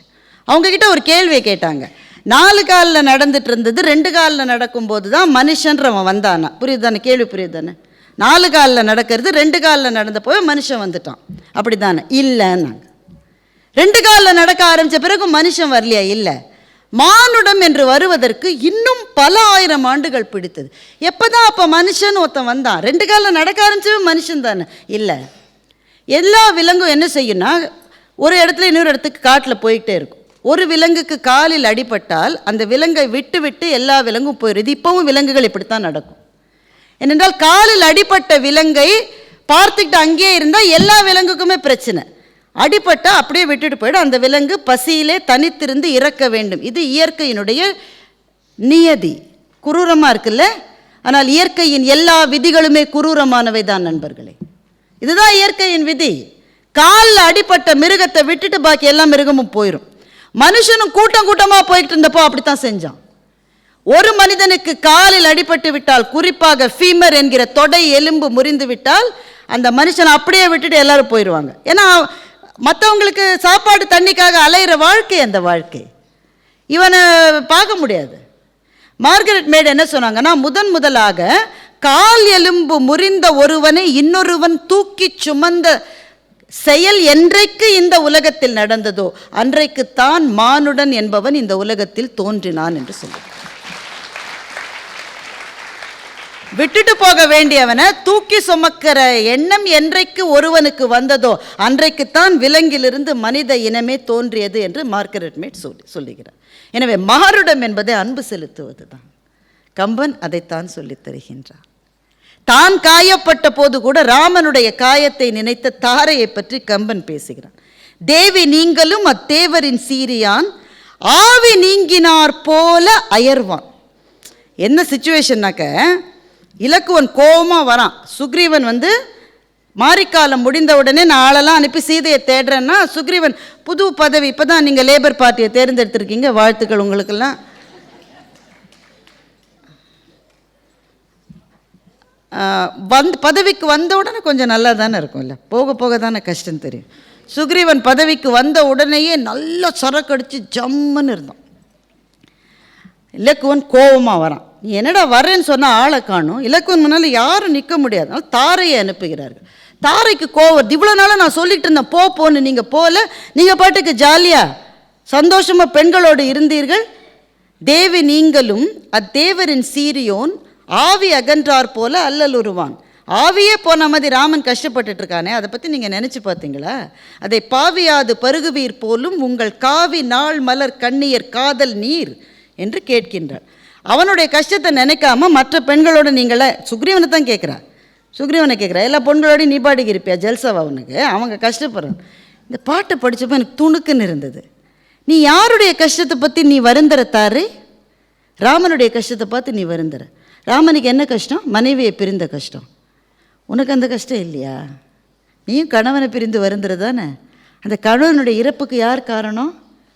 அவங்கக்கிட்ட ஒரு கேள்வியை கேட்டாங்க. 4 காலில் நடந்துட்டு இருந்தது 2 காலில் நடக்கும்போது தான் மனுஷன்றவன் வந்தானா? புரியுது தானே? கேள்வி புரியுது தானே? 4 காலில் நடக்கிறது 2 காலில் நடந்த போய் மனுஷன் வந்துட்டான், அப்படி தானே? இல்லைன்னாங்க. 2 காலில் நடக்க ஆரம்பித்த பிறகு மனுஷன் வரலையா? இல்லை. மானுடம் என்று வருவதற்கு இன்னும் பல ஆயிரம் ஆண்டுகள் பிடித்தது. எப்போதான் அப்போ மனுஷன் ஒருத்தன் வந்தான்? 2 காலில் நடக்க ஆரம்பிச்சவே மனுஷன் தானே? இல்லை. எல்லா விலங்கும் என்ன செய்யும்னா, ஒரு இடத்துல இன்னொரு இடத்துக்கு காட்டில் போயிட்டே இருக்கும். ஒரு விலங்குக்கு காலில் அடிபட்டால் அந்த விலங்கை விட்டு விட்டு எல்லா விலங்கும் போயிடுது. இப்போவும் விலங்குகள் இப்படித்தான் நடக்கும். ஏனென்றால் காலில் அடிபட்ட விலங்கை பார்த்துக்கிட்டு அங்கேயே இருந்தால் எல்லா விலங்குக்குமே பிரச்சனை. அடிபட்டால் அப்படியே விட்டுட்டு போயிடும். அந்த விலங்கு பசியிலே தனித்திருந்து இறக்க வேண்டும். இது இயற்கையினுடைய நியதி. குரூரமாக இருக்குல்ல? ஆனால் இயற்கையின் எல்லா விதிகளுமே குரூரமானவை தான் நண்பர்களே. இதுதான் இயற்கையின் விதி. காலில் அடிப்பட்ட மிருகத்தை விட்டுட்டு பாக்கி எல்லா மிருகமும் போயிடும். மனுஷனும் கூட்டம் கூட்டமாக போய்கிட்டு இருந்தப்போ அப்படித்தான் செஞ்சான். ஒரு மனிதனுக்கு காலில் அடிபட்டு விட்டால், குறிப்பாக ஃபீமர் என்கிற தொடை எலும்பு முறிந்து விட்டால், அந்த மனுஷனை அப்படியே விட்டுட்டு எல்லாரும் போயிடுவாங்க. ஏன்னா மற்றவங்களுக்கு சாப்பாடு தண்ணிக்காக அலையிற வாழ்க்கை அந்த வாழ்க்கை. இவனை பார்க்க முடியாது. மார்கரெட் மேட் என்ன சொன்னாங்கன்னா, முதலாக கால் எலும்பு முறிந்த ஒருவனை இன்னொருவன் தூக்கி சுமந்த செயல் என்றைக்கு இந்த உலகத்தில் நடந்ததோ அன்றைக்குத்தான் மானுடன் என்பவன் இந்த உலகத்தில் தோன்றினான் என்று சொல்லுகிறார். விட்டுட்டு போக வேண்டியவனை தூக்கி சுமக்கிற எண்ணம் என்றைக்கு ஒருவனுக்கு வந்ததோ அன்றைக்குத்தான் விலங்கிலிருந்து மனித இனமே தோன்றியது என்று மார்கரெட் மேட் சொல்லுகிறார். எனவே மானுடம் என்பதை அன்பு செலுத்துவது தான். கம்பன் அதைத்தான் சொல்லித் தருகின்றார். தான் காயப்பட்ட போது கூட ராமனுடைய காயத்தை நினைத்த தாரையை பற்றி கம்பன் பேசுகிறான். தேவி நீங்களும் அத்தேவரின் சீரியான் ஆவி நீங்கினார் போல அயர்வான். என்ன சிச்சுவேஷன்னாக்க, இலக்குவன் கோபமாக வரான். சுக்ரீவன் மாரிக்காலம் முடிந்த உடனே நான் ஆளெல்லாம் அனுப்பி சீதையை தேடுறேன்னா, சுக்ரீவன் புது பதவி, இப்போ தான் நீங்கள் லேபர் பார்ட்டியை தேர்ந்தெடுத்திருக்கீங்க, வாழ்த்துக்கள் உங்களுக்கெல்லாம். பதவிக்கு வந்த உடனே கொஞ்சம் நல்லா தானே இருக்கும், இல்லை? போக போக தானே கஷ்டம் தெரியும். சுக்ரீவன் பதவிக்கு வந்த உடனேயே நல்லா சரக்கடிச்சு ஜம்முன்னு இருந்தான். இலக்குவன் கோபமாக வரான். நீ என்னடா வர்றேன்னு சொன்னால் ஆளை காணும். இலக்குவன் முன்னால் யாரும் நிற்க முடியாது. அதனால் தாரையை அனுப்புகிறார்கள். தாரைக்கு கோவம். இவ்வளோ நாளாக நான் சொல்லிட்டு இருந்தேன் போன்னு, நீங்கள் போகல, நீங்கள் பாட்டுக்கு ஜாலியாக சந்தோஷமாக பெண்களோடு இருந்தீர்கள். தேவி நீங்களும் அத்தேவரின் சீரியோன் ஆவி அகன்றார் போல அல்லலுருவான். ஆவியே போன மாதிரி ராமன் கஷ்டப்பட்டுட்டு இருக்கானே, அதை பற்றி நீங்கள் நினச்சி பார்த்தீங்களா? அதை பாவியாது பருகுவீர் போலும் உங்கள் காவி நாள் மலர் கண்ணியர் காதல் நீர் என்று கேட்கின்றார். அவனுடைய கஷ்டத்தை நினைக்காம மற்ற பெண்களோட நீங்களே, சுக்ரீவனை தான் கேட்குறா, சுக்ரீவனை கேட்குறா, எல்லா பெண்களோடையும் நீ பாட்டுக்கு இருப்பியா? ஜல்சாவா அவனுக்கு? அவங்க கஷ்டப்படுறான். இந்த பாட்டை படித்தப்போ எனக்கு துணுக்குன்னு இருந்தது. நீ யாருடைய கஷ்டத்தை பற்றி நீ வருந்தர தாரு? ராமனுடைய கஷ்டத்தை பார்த்து நீ வருந்தர. ராமனுக்கு என்ன கஷ்டம்? மனைவியை பிரிந்த கஷ்டம். உனக்கு அந்த கஷ்டம் இல்லையா? நீயும் கணவனை பிரிந்து வருந்துறதானே? அந்த கணவனுடைய இறப்புக்கு யார் காரணம்?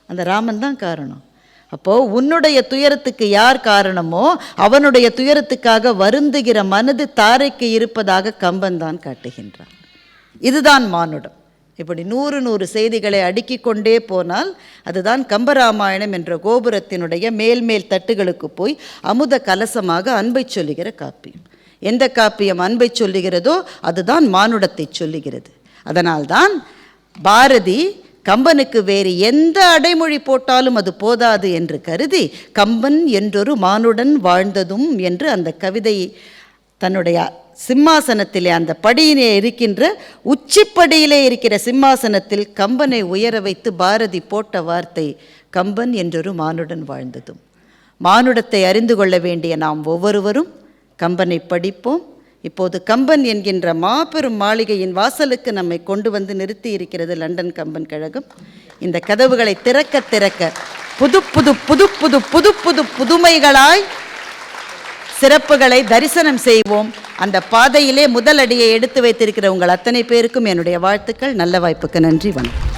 அந்த ராமன் தான் காரணம். அப்போது உன்னுடைய துயரத்துக்கு யார் காரணமோ அவனுடைய துயரத்துக்காக வருந்துகிற மனது தாரைக்கு இருப்பதாக கம்பன் தான் காட்டுகின்றான். இதுதான் மானுடம். இப்படி 100 செய்திகளை அடுக்கி கொண்டே போனால் அதுதான் கம்பராமாயணம் என்ற கோபுரத்தினுடைய மேல் தட்டுகளுக்கு போய் அமுத கலசமாக அன்பை சொல்லுகிற காப்பியம். எந்த காப்பியம் அன்பை சொல்லுகிறதோ அதுதான் மானுடத்தை சொல்லுகிறது. அதனால்தான் பாரதி கம்பனுக்கு வேறு எந்த அடைமொழி போட்டாலும் அது போதாது என்று கருதி கம்பன் என்றொரு மானுடன் வாழ்ந்ததும் என்று அந்த கவிதை தன்னுடைய சிம்மாசனத்திலே, அந்த படியிலே இருக்கின்ற உச்சிப்படியிலே இருக்கிற சிம்மாசனத்தில் கம்பனை உயர வைத்து பாரதி போட்ட வார்த்தை கம்பன் என்றொரு மானுடன் வாழ்ந்ததும். மானுடத்தை அறிந்து கொள்ள வேண்டிய நாம் ஒவ்வொருவரும் கம்பனை படிப்போம், இப்போது கம்பன் என்கின்ற மாபெரும் மாளிகையின் வாசலுக்கு நம்மை கொண்டு வந்து நிறுத்தி இருக்கிறது லண்டன் கம்பன் கழகம். இந்த கதவுகளை திறக்க திறக்க புது புது புது புது புது புது புதுமைகளாய் சிறப்புகளை தரிசனம் செய்வோம். அந்த பாதையிலே முதல் அடியை எடுத்து வைத்திருக்கிற உங்கள் அத்தனை பேருக்கும் என்னுடைய வாழ்த்துக்கள். நல்ல வாய்ப்புக்கு நன்றி. வணக்கம்.